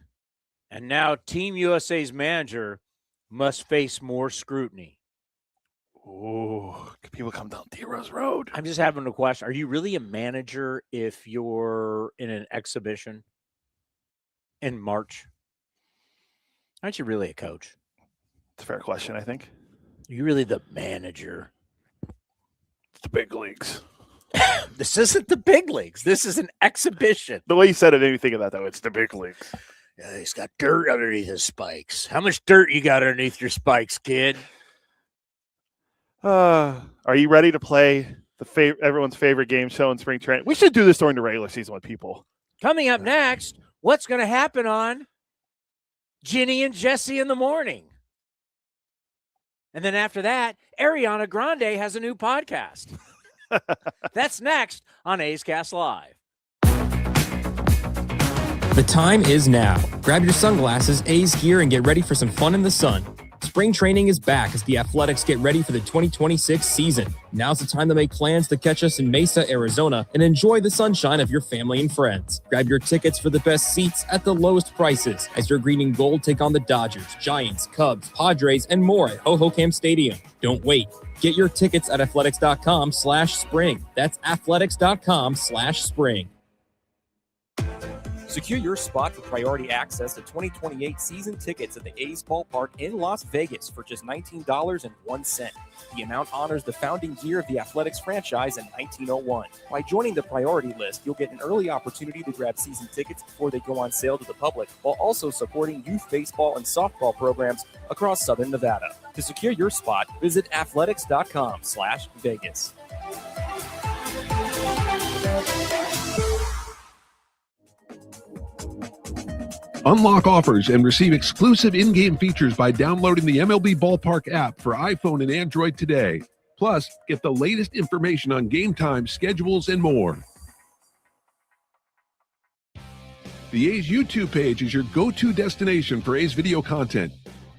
and now Team USA's manager must face more scrutiny. Oh, people come down D-Rose Road. I'm just having a question. Are you really a manager if you're in an exhibition in March? Aren't you really a coach? It's a fair question, I think. Are you really the manager? It's the big leagues. This isn't the big leagues. This is an exhibition. The way you said it made me think of that, though. It's the big leagues. Yeah, he's got dirt underneath his spikes. How much dirt you got underneath your spikes, kid? Are you ready to play everyone's favorite game show in spring training? We should do this during the regular season with people. Coming up next, what's going to happen on Ginny and Jesse in the morning? And then after that, Ariana Grande has a new podcast. That's next on A's Cast Live. The time is now. Grab your sunglasses, A's gear, and get ready for some fun in the sun. Spring training is back as the Athletics get ready for the 2026 season. Now's the time to make plans to catch us in Mesa, Arizona, and enjoy the sunshine of your family and friends. Grab your tickets for the best seats at the lowest prices as your green and gold take on the Dodgers, Giants, Cubs, Padres, and more at Hohokam Stadium. Don't wait. Get your tickets at athletics.com/spring. That's athletics.com/spring. Secure your spot for priority access to 2028 season tickets at the A's ballpark in Las Vegas for just $19.01. The amount honors the founding year of the Athletics franchise in 1901. By joining the priority list, you'll get an early opportunity to grab season tickets before they go on sale to the public, while also supporting youth baseball and softball programs across Southern Nevada. To secure your spot, visit athletics.com/Vegas. Unlock offers and receive exclusive in-game features by downloading the MLB Ballpark app for iPhone and Android today. Plus, get the latest information on game time, schedules, and more. The A's YouTube page is your go-to destination for A's video content.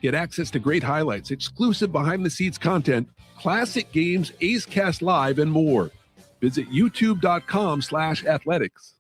Get access to great highlights, exclusive behind-the-scenes content, classic games, A's Cast Live, and more. Visit youtube.com/athletics.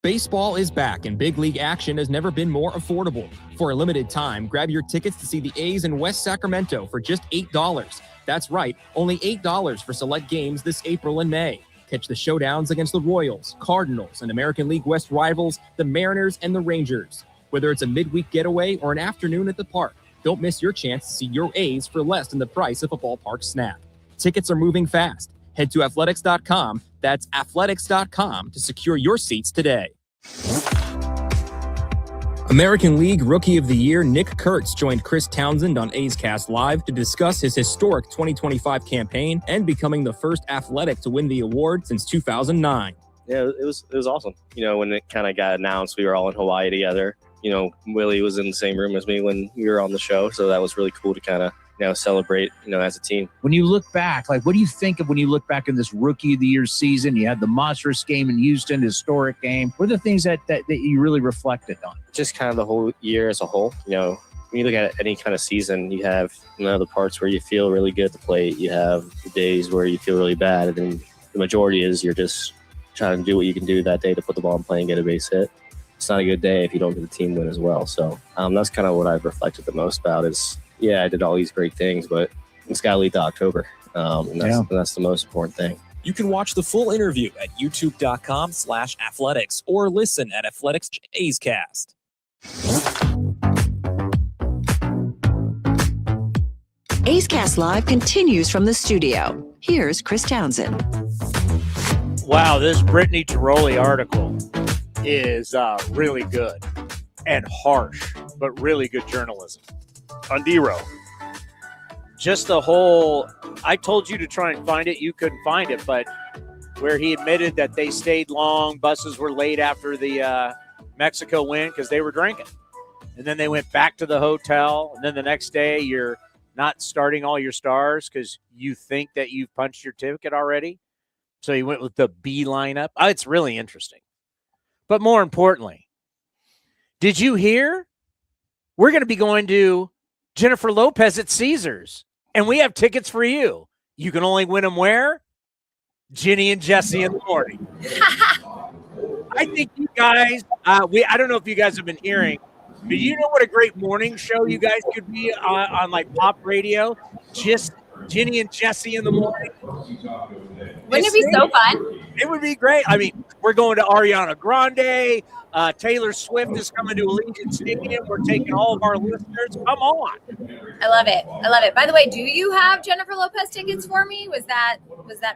Baseball is back, and big league action has never been more affordable. For a limited time, grab your tickets to see the A's in West Sacramento for just $8. That's right, only $8 for select games this April and May. Catch the showdowns against the Royals, Cardinals, and American League West rivals, the Mariners and the Rangers. Whether it's a midweek getaway or an afternoon at the park, don't miss your chance to see your A's for less than the price of a ballpark snack. Tickets are moving fast. Head to athletics.com, that's athletics.com, to secure your seats today. American League Rookie of the Year Nick Kurtz joined Chris Townsend on A's Cast Live to discuss his historic 2025 campaign and becoming the first Athletic to win the award since 2009. Yeah, it was awesome. When it kind of got announced, we were all in Hawaii together. Willie was in the same room as me when we were on the show, so that was really cool to kind of celebrate, as a team. When you look back, what do you think of when you look back in this Rookie of the Year season? You had the monstrous game in Houston, historic game. What are the things that you really reflected on? Just kind of the whole year as a whole. When you look at any kind of season, you have the parts where you feel really good at the plate. You have the days where you feel really bad, and then the majority is you're just trying to do what you can do that day to put the ball in play and get a base hit. It's not a good day if you don't get the team win as well. So that's kind of what I've reflected the most about is, yeah, I did all these great things, but it's got to lead to October. And that's the most important thing. You can watch the full interview at youtube.com/athletics or listen at Athletics A's Cast. A's Cast Live continues from the studio. Here's Chris Townsend. Wow, this Brittany Tiroli article is really good and harsh, but really good journalism. On D-Row. Just the whole, I told you to try and find it, you couldn't find it, but where he admitted that they stayed long, buses were late after the Mexico win because they were drinking. And then they went back to the hotel, and then the next day you're not starting all your stars because you think that you've punched your ticket already. So he went with the B lineup. It's really interesting. But more importantly, did you hear? We're going to be going to Jennifer Lopez at Caesars, and we have tickets for you. You can only win them where? Ginny and Jesse in the morning. I think you guys, I don't know if you guys have been hearing, but you know what a great morning show you guys could be on like pop radio? Just Ginny and Jesse in the morning. Wouldn't it be so fun? It would be great. I mean, we're going to Ariana Grande. Taylor Swift is coming to Allegiant Stadium. We're taking all of our listeners. Come on. I love it. I love it. By the way, do you have Jennifer Lopez tickets for me? Was that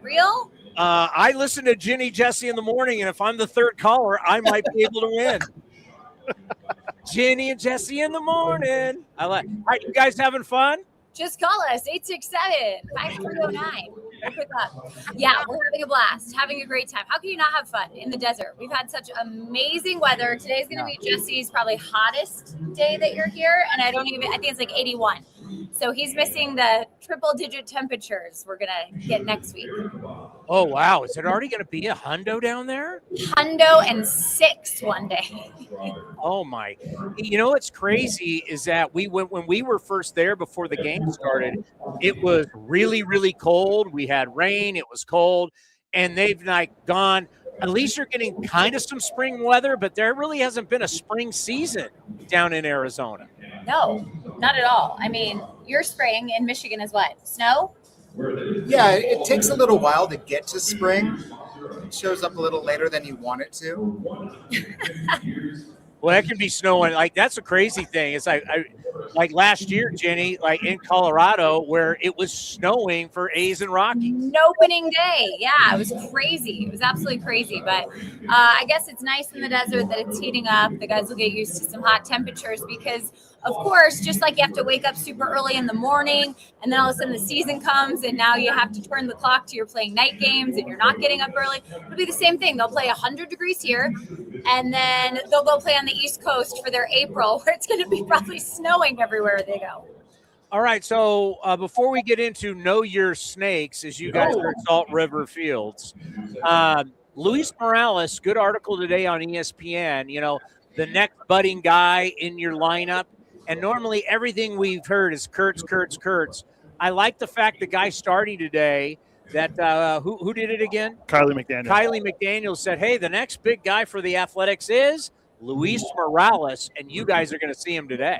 real? I listen to Ginny Jesse in the morning, and if I'm the third caller, I might be able to win. Ginny and Jesse in the morning. All right, you guys having fun? Just call us, 867-5309. Pick up. Yeah, we're having a blast, having a great time. How can you not have fun in the desert? We've had such amazing weather. Today's going to be Jesse's probably hottest day that you're here, and I think it's like 81. So he's missing the triple-digit temperatures we're going to get next week. Oh, wow. Is it already going to be a hundo down there? Hundo and 6 one day. Oh, my. You know what's crazy is that when we were first there before the game started, it was really, really cold. We had rain. It was cold. And they've gone, at least you're getting kind of some spring weather, but there really hasn't been a spring season down in Arizona. No, not at all. I mean, your spring in Michigan is what? Snow? Yeah, it takes a little while to get to spring. It shows up a little later than you want it to. Well, that can be snowing. Like, that's a crazy thing. It's like last year, Jenny, like in Colorado, where it was snowing for A's and Rockies. Opening day. Yeah, it was crazy. It was absolutely crazy. But I guess it's nice in the desert that it's heating up. The guys will get used to some hot temperatures because, of course, just like you have to wake up super early in the morning and then all of a sudden the season comes and now you have to turn the clock to you're playing night games and you're not getting up early. It'll be the same thing. They'll play 100 degrees here and then they'll go play on the East Coast for their April where it's going to be probably snowing everywhere they go. All right, so before we get into Know Your Snakes, as you guys are at Salt River Fields, Luis Morales, good article today on ESPN, you know, the next budding guy in your lineup. And normally everything we've heard is Kurtz. I like the fact the guy starting today that who did it again? Kylie McDaniel. Kylie McDaniel said, hey, the next big guy for the Athletics is Luis Morales, and you guys are going to see him today.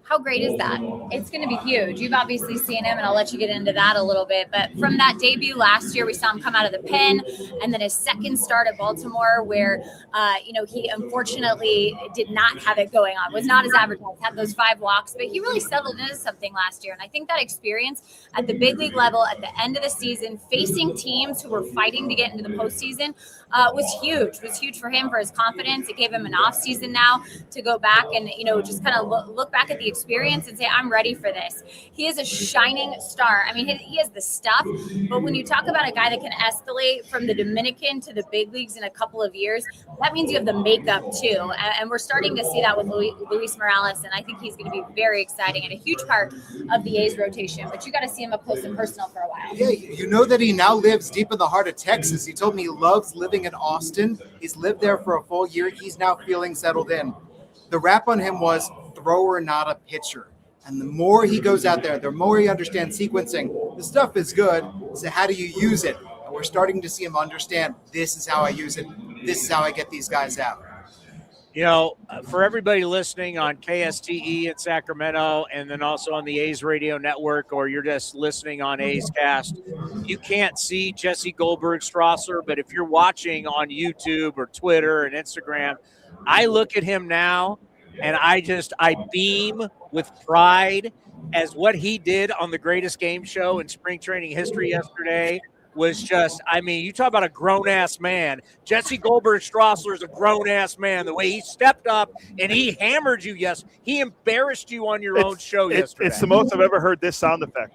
How great is that? It's going to be huge. You've obviously seen him, and I'll let you get into that a little bit. But from that debut last year, we saw him come out of the pen, and then his second start at Baltimore, where he unfortunately did not have it going on, was not as advertised, had those 5 walks, but he really settled into something last year. And I think that experience at the big league level, at the end of the season, facing teams who were fighting to get into the postseason, was huge. Was huge for him, for his confidence. It gave him an off season now to go back and just kind of look back at the experience and say, I'm ready for this. He is a shining star. I mean, he has the stuff, but when you talk about a guy that can escalate from the Dominican to the big leagues in a couple of years, that means you have the makeup too. And we're starting to see that with Luis Morales, and I think he's going to be very exciting and a huge part of the A's rotation. But you got to see him up close and personal for a while. Yeah, you know that he now lives deep in the heart of Texas. He told me he loves living in Austin. He's lived there for a full year. He's now feeling settled in. The rap on him was thrower, not a pitcher. And the more he goes out there, the more he understands sequencing. The stuff is good. So how do you use it? And we're starting to see him understand, this is how I use it. This is how I get these guys out. For everybody listening on KSTE in Sacramento and then also on the A's Radio Network, or you're just listening on A's Cast, you can't see Jesse Goldberg-Strassler, but if you're watching on YouTube or Twitter and Instagram, I look at him now and I beam with pride as what he did on the greatest game show in spring training history yesterday was just, you talk about a grown-ass man. Jesse Goldberg-Strassler is a grown-ass man. The way he stepped up and he hammered you, he embarrassed you on your own show yesterday. It's the most I've ever heard this sound effect.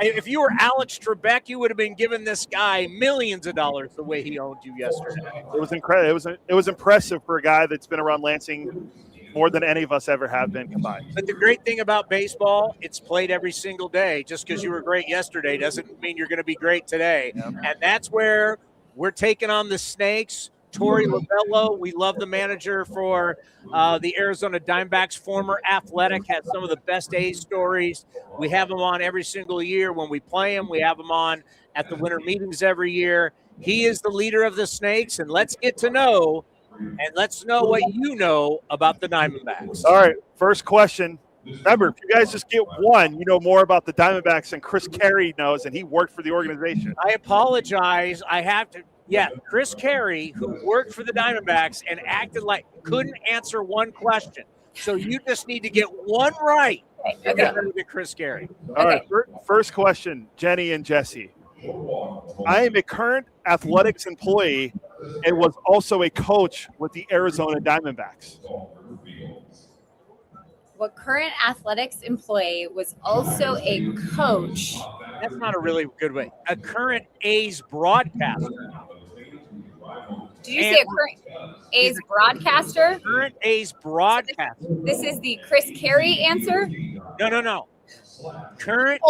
If you were Alex Trebek, you would have been giving this guy millions of dollars the way he owned you yesterday. It was incredible. It was impressive for a guy that's been around Lansing more than any of us ever have been combined. But the great thing about baseball, it's played every single day. Just because you were great yesterday doesn't mean you're going to be great today. Yep. And that's where we're taking on the Snakes. Torey Lovello, we love the manager for the Arizona Diamondbacks, former Athletic, has some of the best A's stories. We have him on every single year when we play him. We have him on at the winter meetings every year. He is the leader of the Snakes, and let's get to know and let's know what you know about the Diamondbacks. All right, first question. Remember, if you guys just get one, you know more about the Diamondbacks than Chris Carey knows, and he worked for the organization. I apologize. I have to. Yeah, Chris Carey, who worked for the Diamondbacks and acted like couldn't answer one question. So you just need to get one right to get rid of Chris Carey. All right, first question, Jenny and Jesse. I am a current athletics employee and was also a coach with the Arizona Diamondbacks. What current athletics employee was also a coach? That's not a really good way. A current A's broadcaster. Did you say a current A's broadcaster? Current A's broadcaster. This is the Chris Carey answer? No. Current.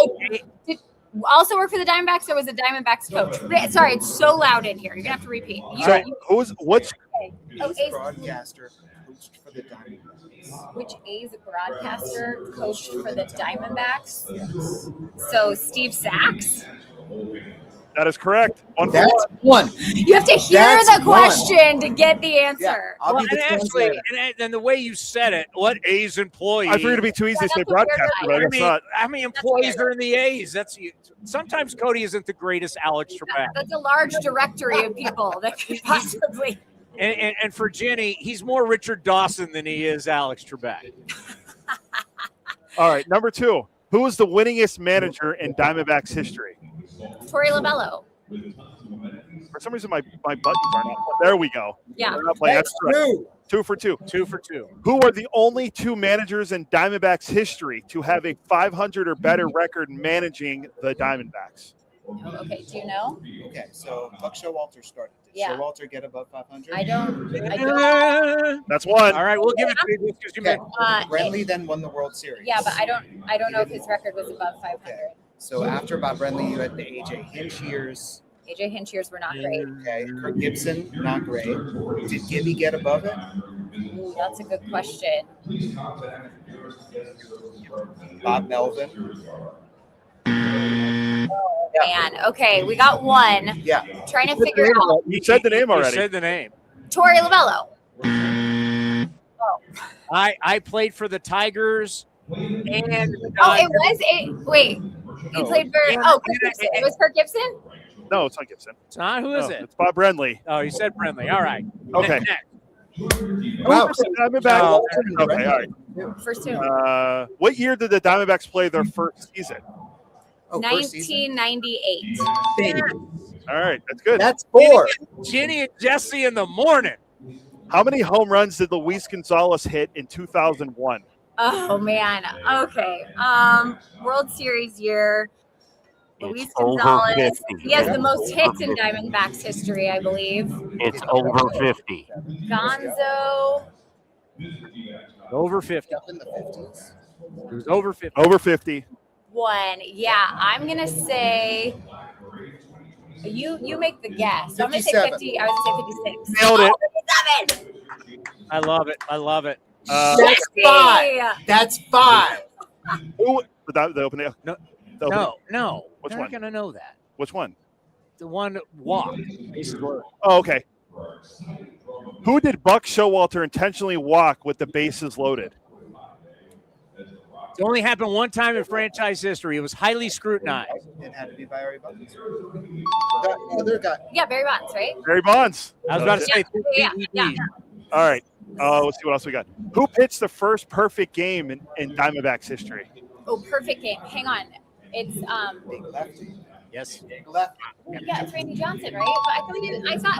Also work for the Diamondbacks, or was a Diamondbacks coach? Sorry, it's so loud in here. You're going to have to repeat. What's A's broadcaster coached for the Diamondbacks? Which A's broadcaster coached for the Diamondbacks? Yes. So Steve Sachs? That is correct. That's one. You have to hear the question to get the answer. Yeah, and the way you said it, what A's employee? I figured it'd be too easy to say broadcaster, but I guess not. How many employees are in the A's? Sometimes Cody isn't the greatest Alex Trebek. That's a large directory of people that could possibly. And for Jenny, he's more Richard Dawson than he is Alex Trebek. All right, number 2. Who is the winningest manager in Diamondbacks history? Torey Lovello. For some reason, my buttons are not. There we go. Yeah. That's correct. 2 for 2. 2 for 2. Who are the only 2 managers in Diamondbacks history to have a 500 or better record managing the Diamondbacks? Okay, do you know? Okay, so Buck Showalter started. Did Showalter get above 500? I don't. That's one. All right, we'll give it to you because you okay. Brentley then won the World Series. Yeah, but I don't know if his record was above 500. Okay. So after Bob Brentley, you had the A.J. Hinch years. A.J. Hinch years were not great. Okay, Kirk Gibson, not great. Did Gibby get above it? Ooh, that's a good question. Bob Melvin. Man, okay, we got one. Yeah. Trying to figure out. You said the name already. You said the name. Torey Lovello. I played for the Tigers. And It was it. Wait, he played for. Kirk Gibson. It was Kirk Gibson. No, it's not Gibson. It's not. Who is it? It's Bob Brenly. Oh, you said Brenly. All right. Okay. Wow. Diamondbacks. Okay, all right. First two. What year did the Diamondbacks play their first season? 1998. All right, that's good. That's 4. Ginny and Jesse in the morning. How many home runs did Luis Gonzalez hit in 2001? Oh man. Okay. World Series year. Luis over Gonzalez. 50. He has the most hits in Diamondbacks history, I believe. It's over 50. Gonzo. Over 50. In the 50s. It was over 50. Over 50. One. Yeah, I'm gonna say. You make the guess. So I'm gonna say 57. 50. I was gonna say 56. Nailed it. 57. I love it. I love it. That's 5. That's 5. Who? The opening. No. The opening. No. Which You're one? not gonna know that. Which one? The one that walked. Oh, okay. Who did Buck Showalter intentionally walk with the bases loaded? It only happened one time in franchise history. It was highly scrutinized. It had to be by Barry Bonds. That other guy. Yeah, Barry Bonds, right? Barry Bonds. I was about to say. Yeah. All right. Let's see what else we got. Who pitched the first perfect game in Diamondbacks history? Oh, perfect game. Hang on. It's Big lefty. Yes. Big lefty. yeah, it's Randy Johnson, right? But I thought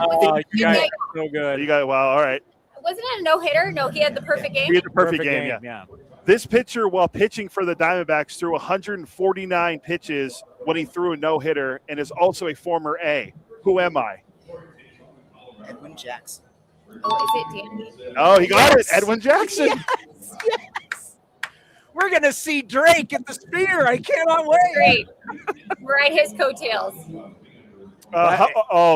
Oh, you guys it, are so good. You got wow. All right. wasn't it a no-hitter? No, he had the perfect game. He had the perfect game. Yeah. This pitcher, while pitching for the Diamondbacks, threw 149 pitches when he threw a no-hitter, and is also a former A. Who am I? Edwin Jackson. Oh, is it Danny? Oh, he got it. Edwin Jackson. Yes. We're going to see Drake at the Sphere. I cannot wait. Great. Ride his coattails.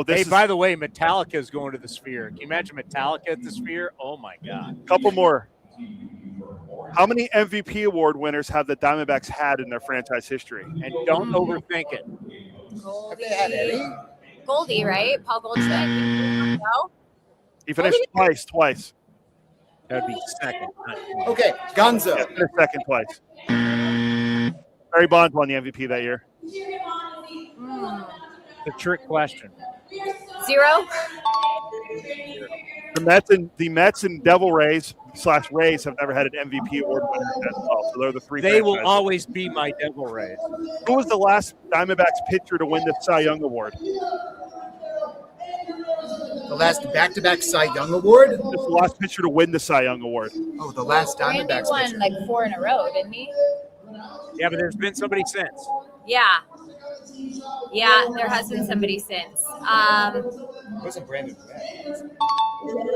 Hey, by the way, Metallica is going to the Sphere. Can you imagine Metallica at the Sphere? Oh, my God. Couple more. How many MVP award winners have the Diamondbacks had in their franchise history? And don't overthink it. Have they had any? Goldie, right? Paul Goldschmidt. No? He finished twice. That'd be second. Okay, Gonzo. Yeah, finished second twice. Barry Bonds won the MVP that year. The trick question. 0. The Mets and Devil Rays / Rays have never had an MVP award winner as well. So they're the three. They will franchises. always be my Devil Rays. Who was the last Diamondbacks pitcher to win the Cy Young Award? The last back-to-back Cy Young Award? Just the last pitcher to win the Cy Young Award. Oh, the last Randy Diamondbacks won pitcher. like 4 in a row, didn't he? Yeah, but there's been somebody since. Yeah. Yeah, there has been somebody since. It wasn't Brandon Webb.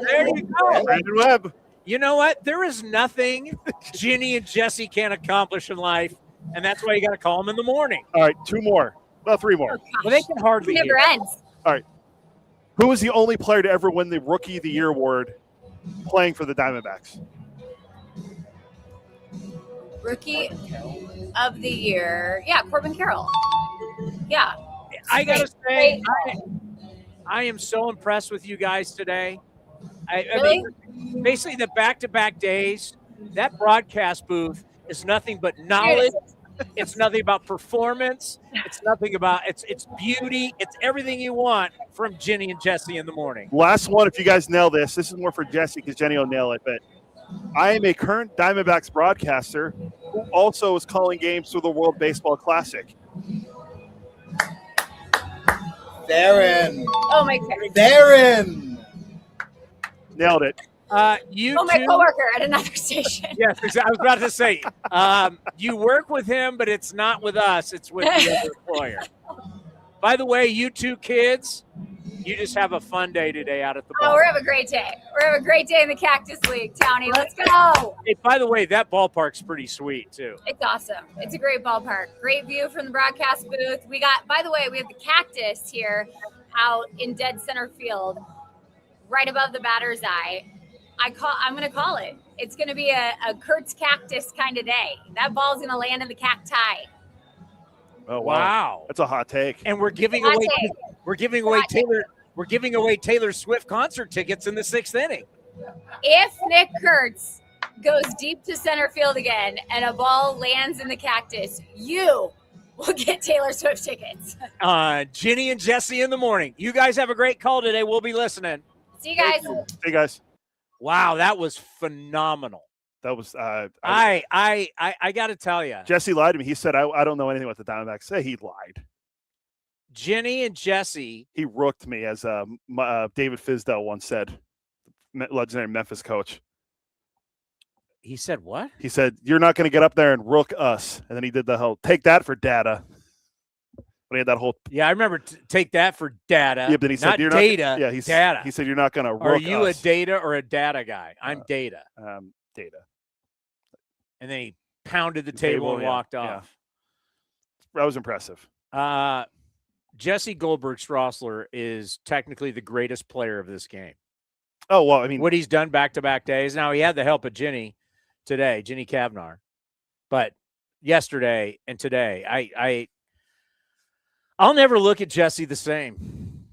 There you go. Brandon Webb. You know what? There is nothing Ginny and Jesse can't accomplish in life, and that's why you got to call them in the morning. All right, 2 more. Well, 3 more. Well, they can hardly It never hear. ends. All right. Who was the only player to ever win the Rookie of the Year award playing for the Diamondbacks? Rookie of the year. Yeah, Corbin Carroll. Yeah. I got to say, Great. I am so impressed with you guys today. I Really? mean, basically, the back-to-back days, that broadcast booth is nothing but knowledge. It's nothing about performance. It's nothing about it's beauty. It's everything you want from Ginny and Jesse in the morning. Last one, if you guys nail this is more for Jesse because Jenny will nail it. But I am a current Diamondbacks broadcaster who also is calling games through the World Baseball Classic. Theron. Oh, my God. Theron. Nailed it. You Oh, my two- coworker at another station. Yes, exactly. I was about to say, you work with him, but it's not with us. It's with the other employer. By the way, you two kids, you just have a fun day today out at the Oh, ball. we're having a great day. We're having a great day in the Cactus League, Towny. Let's go. Hey, by the way, that ballpark's pretty sweet, too. It's awesome. It's a great ballpark. Great view from the broadcast booth. We got, by the way, we have the cactus here out in dead center field, right above the batter's eye. I'm going to call it. It's going to be a Kurtz cactus kind of day. That ball's going to land in the cacti. Oh wow. That's a hot take. And we're giving Hot away take. We're giving away Taylor Swift concert tickets in the 6th inning. If Nick Kurtz goes deep to center field again and a ball lands in the cactus, you will get Taylor Swift tickets. Ginny and Jesse in the morning. You guys have a great call today. We'll be listening. See you guys. Hey guys. Wow, that was phenomenal. That was I got to tell you. Jesse lied to me. He said I don't know anything what the Diamondbacks say. He lied. Ginny and Jesse. He rooked me, as David Fizdale once said, legendary Memphis coach. He said what? He said, "You're not going to get up there and rook us." And then he did the whole take that for data. But he had that whole. Yeah, I remember take that for data. Yeah, but he said not you're data. Not, data. He said you're not going to rook us. Are you a data or a data guy? I'm data. Data. And then he pounded the table and walked off. Yeah. That was impressive. Jesse Goldberg-Strassler is technically the greatest player of this game. Oh, well, I mean, what he's done back-to-back days. Now, he had the help of Ginny today, Ginny Cavnar. But yesterday and today, I'll never look at Jesse the same.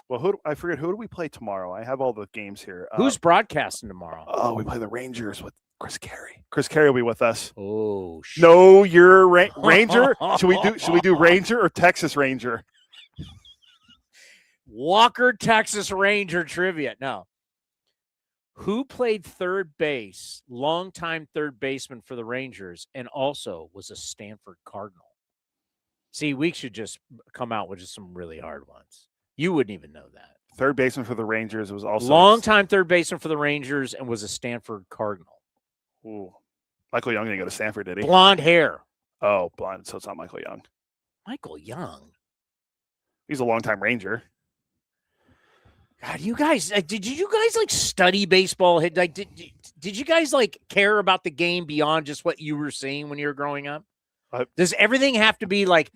Well, I forget, who do we play tomorrow? I have all the games here. Who's broadcasting tomorrow? Oh, we play the Rangers with Chris Carey. Chris Carey will be with us. Oh, shit. No, you're Ranger. Should we do Ranger or Texas Ranger? Walker, Texas Ranger trivia. No. Who played third base, longtime third baseman for the Rangers, and also was a Stanford Cardinal? See, we should just come out with just some really hard ones. You wouldn't even know that. Third baseman for the Rangers was also longtime third baseman for the Rangers and was a Stanford Cardinal. Ooh. Michael Young didn't go to Stanford, did he? Blonde hair. Oh, blonde. So it's not Michael Young. Michael Young. He's a longtime Ranger. God, you guys, did you guys like study baseball? Like, did you guys like care about the game beyond just what you were seeing when you were growing up? Does everything have to be like,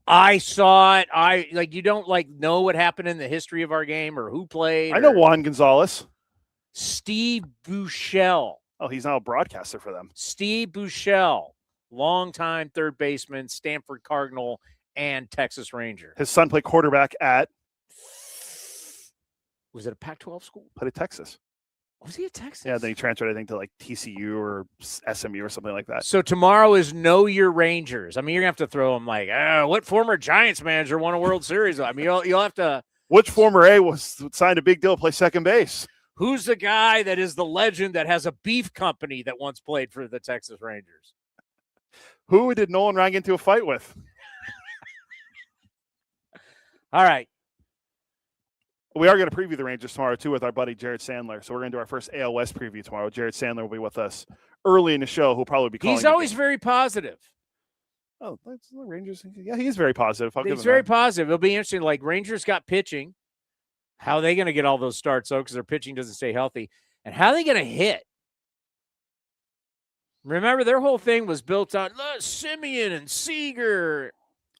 I saw it? You don't like know what happened in the history of our game or who played? I know Juan Gonzalez. Steve Buechele. Oh, he's now a broadcaster for them. Steve Buechele, longtime third baseman, Stanford Cardinal, and Texas Ranger. His son played quarterback at. Was it a Pac-12 school? Played at Texas. Was he at Texas? Yeah, then he transferred, I think, to like TCU or SMU or something like that. So tomorrow is Know Your Rangers. I mean, you're going to have to throw them like, what former Giants manager won a World Series? I mean, you'll have to. Which former A was signed a big deal to play second base? Who's the guy that is the legend that has a beef company that once played for the Texas Rangers? Who did Nolan Ryan get into a fight with? All right. We are going to preview the Rangers tomorrow, too, with our buddy Jared Sandler. So we're going to do our first AL West preview tomorrow. Jared Sandler will be with us early in the show. He'll probably be calling. He's always very positive. Oh, that's the Rangers. Yeah, he's very positive. He's very positive. It'll be interesting. Like, Rangers got pitching. How are they going to get all those starts, though, because their pitching doesn't stay healthy? And how are they going to hit? Remember, their whole thing was built on Simeon and Seager.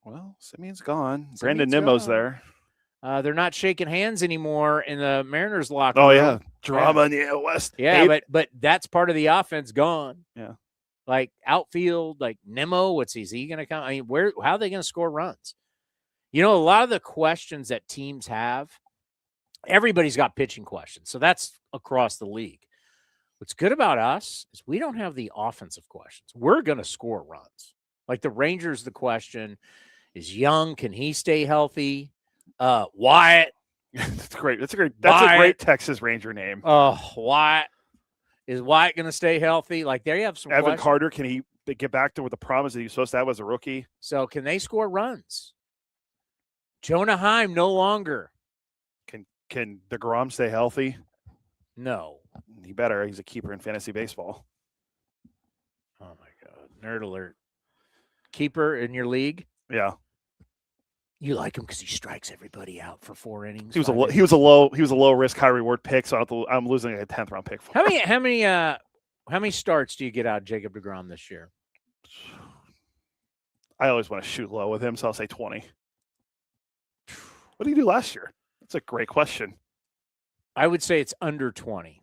Well, Simeon's gone. Brandon Nimmo's there. They're not shaking hands anymore in the Mariners locker room. Oh, yeah. Drama in the AL West. Yeah, but that's part of the offense gone. Yeah. Like outfield, like Nimmo, is he going to come? I mean, how are they going to score runs? You know, a lot of the questions that teams have, everybody's got pitching questions. So that's across the league. What's good about us is we don't have the offensive questions. We're going to score runs. Like the Rangers, the question is Young. Can he stay healthy? Wyatt. That's great. That's a great Texas Ranger name. Wyatt. Is Wyatt going to stay healthy? Like they have some Evan questions. Carter, can he get back to what the promise that he's supposed to have as a rookie? So can they score runs? Jonah Heim no longer. Can DeGrom stay healthy? No. He better. He's a keeper in fantasy baseball. Oh my God. Nerd alert. Keeper in your league? Yeah. You like him because he strikes everybody out for 4 innings. He was a low risk, high reward pick. So I'm losing a 10th round pick for him. How many starts do you get out of Jacob DeGrom this year? I always want to shoot low with him, so I'll say 20. What did he do last year? That's a great question. I would say it's under 20.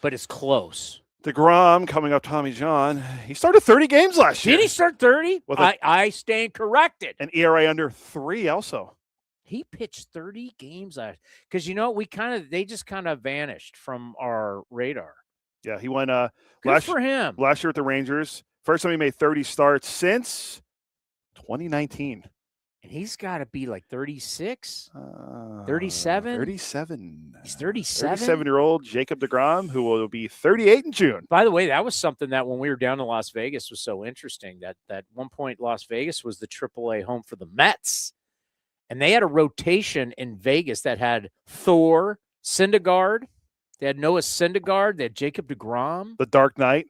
but it's close. DeGrom coming up, Tommy John. He started 30 games last year. Did he start 30? I stand corrected. An ERA under 3 also. He pitched 30 games last because they just kind of vanished from our radar. Yeah, he went Good for him. Last year with the Rangers. First time he made 30 starts since 2019. And he's got to be like 36, 37. 37. He's 37. 37-year-old Jacob DeGrom, who will be 38 in June. By the way, that was something that when we were down in Las Vegas was so interesting. That one point Las Vegas was the AAA home for the Mets. And they had a rotation in Vegas that had Thor, Syndergaard. They had Noah Syndergaard. They had Jacob DeGrom. The Dark Knight,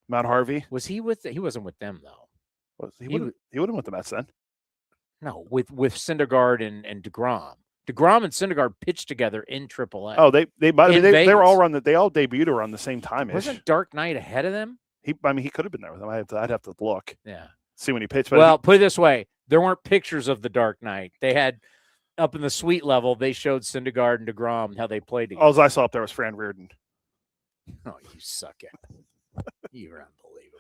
Mount Harvey. Was he with? He wasn't with them though. He would have went to the Mets then. No, with Syndergaard and DeGrom. DeGrom and Syndergaard pitched together in AAA. Oh, they were all they all debuted around the same time. Wasn't Dark Knight ahead of them? He could have been there with them. I'd have to look. Yeah. See when he pitched. Well, put it this way. There weren't pictures of the Dark Knight. They had up in the suite level, they showed Syndergaard and DeGrom how they played together. All I saw up there was Fran Reardon. Oh, you suck at it. You're unbelievable.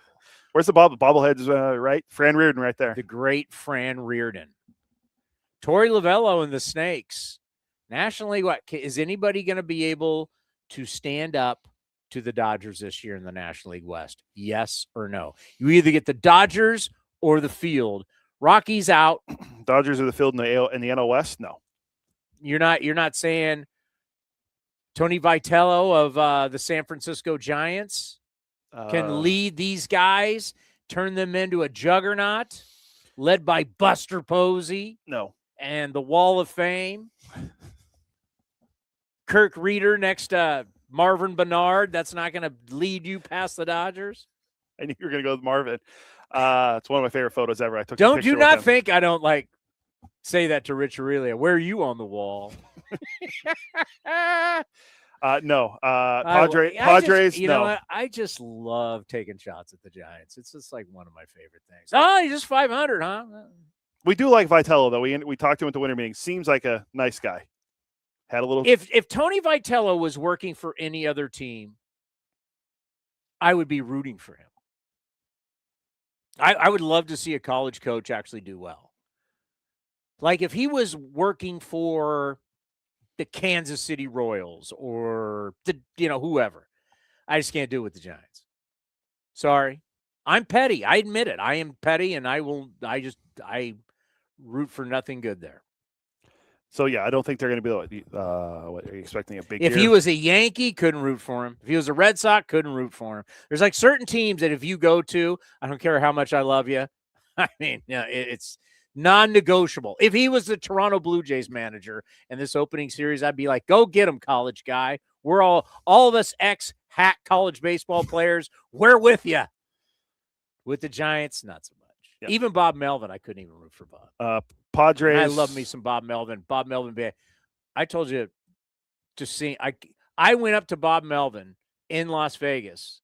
Where's the bobbleheads, right? Fran Reardon right there. The great Fran Reardon. Torey Lovello and the Snakes. National League, is anybody going to be able to stand up to the Dodgers this year in the National League West? Yes or no? You either get the Dodgers or the field. Rockies out. Dodgers are the field in the NL West? No. You're not saying Tony Vitello of the San Francisco Giants can lead these guys, turn them into a juggernaut, led by Buster Posey. No. And the Wall of Fame. Kirk Reeder next to Marvin Bernard. That's not going to lead you past the Dodgers. I knew you were going to go with Marvin. It's one of my favorite photos ever. I took. Don't you not think I don't say that to Rich Aurelia? Where are you on the wall? No. Padres. You know what? I just love taking shots at the Giants. It's just like one of my favorite things. Oh, he's just 500, huh? We do like Vitello though. We talked to him at the winter meeting. Seems like a nice guy. Had a little. If Tony Vitello was working for any other team, I would be rooting for him. I would love to see a college coach actually do well. Like if he was working for the Kansas City Royals or whoever. I just can't do it with the Giants. Sorry. I'm petty. I admit it. I am petty and I root for nothing good there. So yeah, I don't think they're going to be what are you expecting a big If year? he was a Yankee, couldn't root for him. If he was a Red Sox, couldn't root for him. There's like certain teams that if you go to, I don't care how much I love you. I mean, it's non-negotiable. If he was the Toronto Blue Jays manager in this opening series, I'd be like, go get him, college guy. We're all of us ex-hack college baseball players. We're with you. With the Giants, not so much. Yep. Even Bob Melvin, I couldn't even root for Bob. Padres. And I love me some Bob Melvin. Bob Melvin, I told you to see. I went up to Bob Melvin in Las Vegas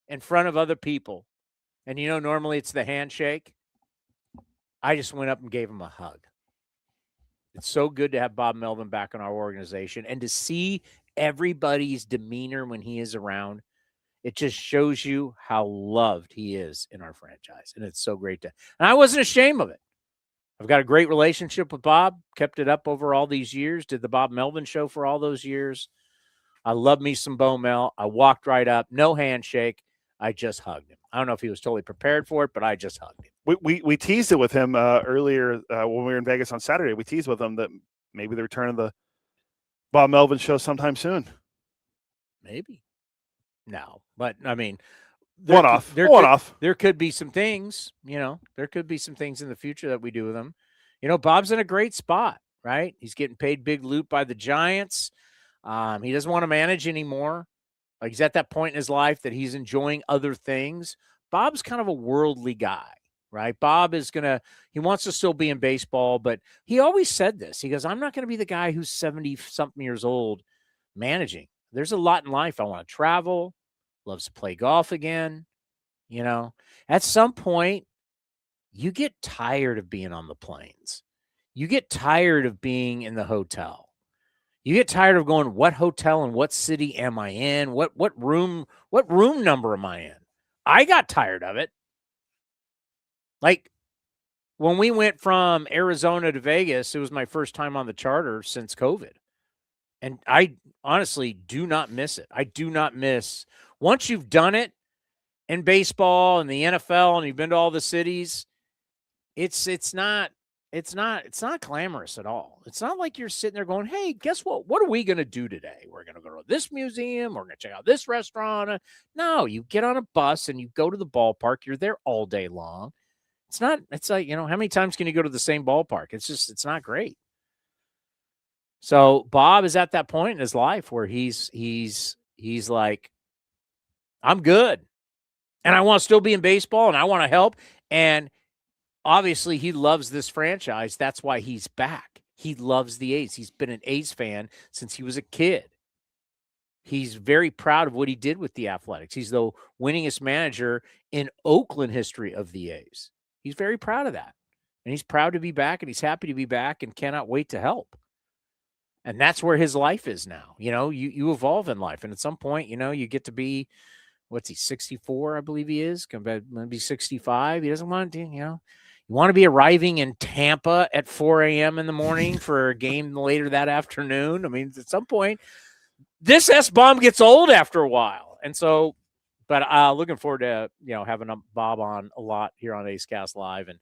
in front of other people. And normally it's the handshake. I just went up and gave him a hug. It's so good to have Bob Melvin back in our organization and to see everybody's demeanor when he is around. It just shows you how loved he is in our franchise. And it's so great and I wasn't ashamed of it. I've got a great relationship with Bob, kept it up over all these years, did the Bob Melvin show for all those years. I love me some Bo Mel. I walked right up, no handshake. I just hugged him. I don't know if he was totally prepared for it, but I just hugged him. We teased it with him earlier when we were in Vegas on Saturday. We teased with him that maybe the return of the Bob Melvin show sometime soon. Maybe. No, but I mean, one off. There could be some things, there could be some things in the future that we do with him. Bob's in a great spot, right? He's getting paid big loot by the Giants. He doesn't want to manage anymore. Like he's at that point in his life that he's enjoying other things. Bob's kind of a worldly guy, right? Bob he wants to still be in baseball, but he always said this. He goes, I'm not going to be the guy who's 70-something years old managing. There's a lot in life. I want to travel, loves to play golf again. At some point, you get tired of being on the planes. You get tired of being in the hotel. You get tired of going, what hotel and what city am I in? What room number am I in? I got tired of it. Like when we went from Arizona to Vegas, it was my first time on the charter since COVID. And I honestly do not miss it. I do not miss. Once you've done it in baseball and the NFL and you've been to all the cities, it's not glamorous at all. It's not like you're sitting there going, hey, guess what? What are we going to do today? We're going to go to this museum. We're going to check out this restaurant. No, you get on a bus and you go to the ballpark. You're there all day long. It's like, how many times can you go to the same ballpark? It's not great. So Bob is at that point in his life where he's like, I'm good. And I want to still be in baseball and I want to help. And obviously he loves this franchise. That's why he's back. He loves the A's. He's been an A's fan since he was a kid. He's very proud of what he did with the Athletics. He's the winningest manager in Oakland history of the A's. He's very proud of that. And he's proud to be back and he's happy to be back and cannot wait to help. And that's where his life is now. You evolve in life. And at some point, you get to be, what's he, 64, I believe he is. Maybe 65. He doesn't want to, you want to be arriving in Tampa at 4 a.m. in the morning for a game later that afternoon. I mean, at some point, this S-bomb gets old after a while. And so, but looking forward to, having Bob on a lot here on A's Cast Live and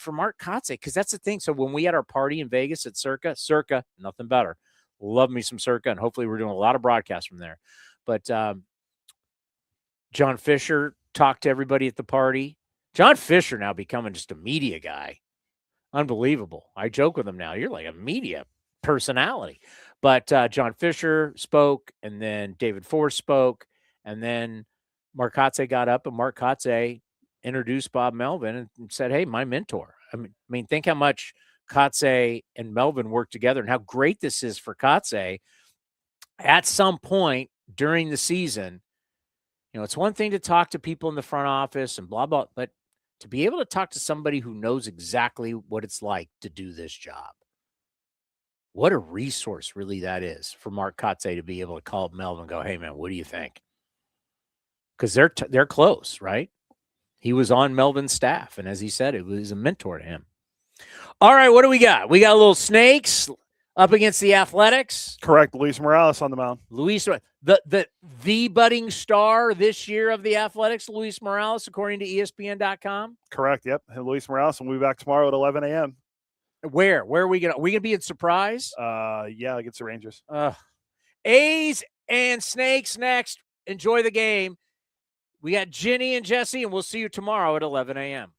for Mark Kotze, because that's the thing. So when we had our party in Vegas at Circa, nothing better. Love me some Circa, and hopefully we're doing a lot of broadcasts from there. But John Fisher talked to everybody at the party. John Fisher now becoming just a media guy. Unbelievable. I joke with him now. You're like a media personality. But John Fisher spoke, and then David Force spoke, and then Mark Kotze got up, and Mark Kotze introduced Bob Melvin and said, hey, my mentor. I mean, think how much Kotze and Melvin worked together and how great this is for Kotze. At some point during the season, it's one thing to talk to people in the front office and blah, blah, but to be able to talk to somebody who knows exactly what it's like to do this job. What a resource really that is for Mark Kotze to be able to call up Melvin and go, hey, man, what do you think? Because they're close, right? He was on Melvin's staff, and as he said, it was a mentor to him. All right, what do we got? We got a little Snakes up against the Athletics. Correct. Luis Morales on the mound. The budding star this year of the Athletics, Luis Morales, according to ESPN.com. Correct. Yep. And Luis Morales, and we'll be back tomorrow at 11 a.m. Where are we going? Are we going to be in Surprise? Yeah, against the Rangers. A's and Snakes next. Enjoy the game. We got Ginny and Jesse, and we'll see you tomorrow at 11 a.m.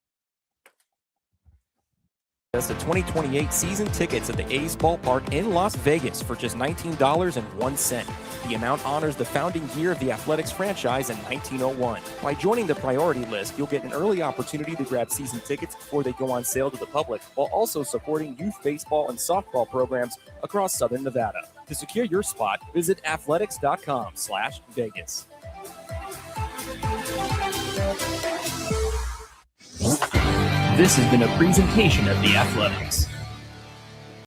That's the 2028 season tickets at the A's ballpark in Las Vegas for just $19.01. The amount honors the founding year of the Athletics franchise in 1901. By joining the priority list, you'll get an early opportunity to grab season tickets before they go on sale to the public, while also supporting youth baseball and softball programs across Southern Nevada. To secure your spot, visit athletics.com/Vegas. This has been a presentation of The Athletics.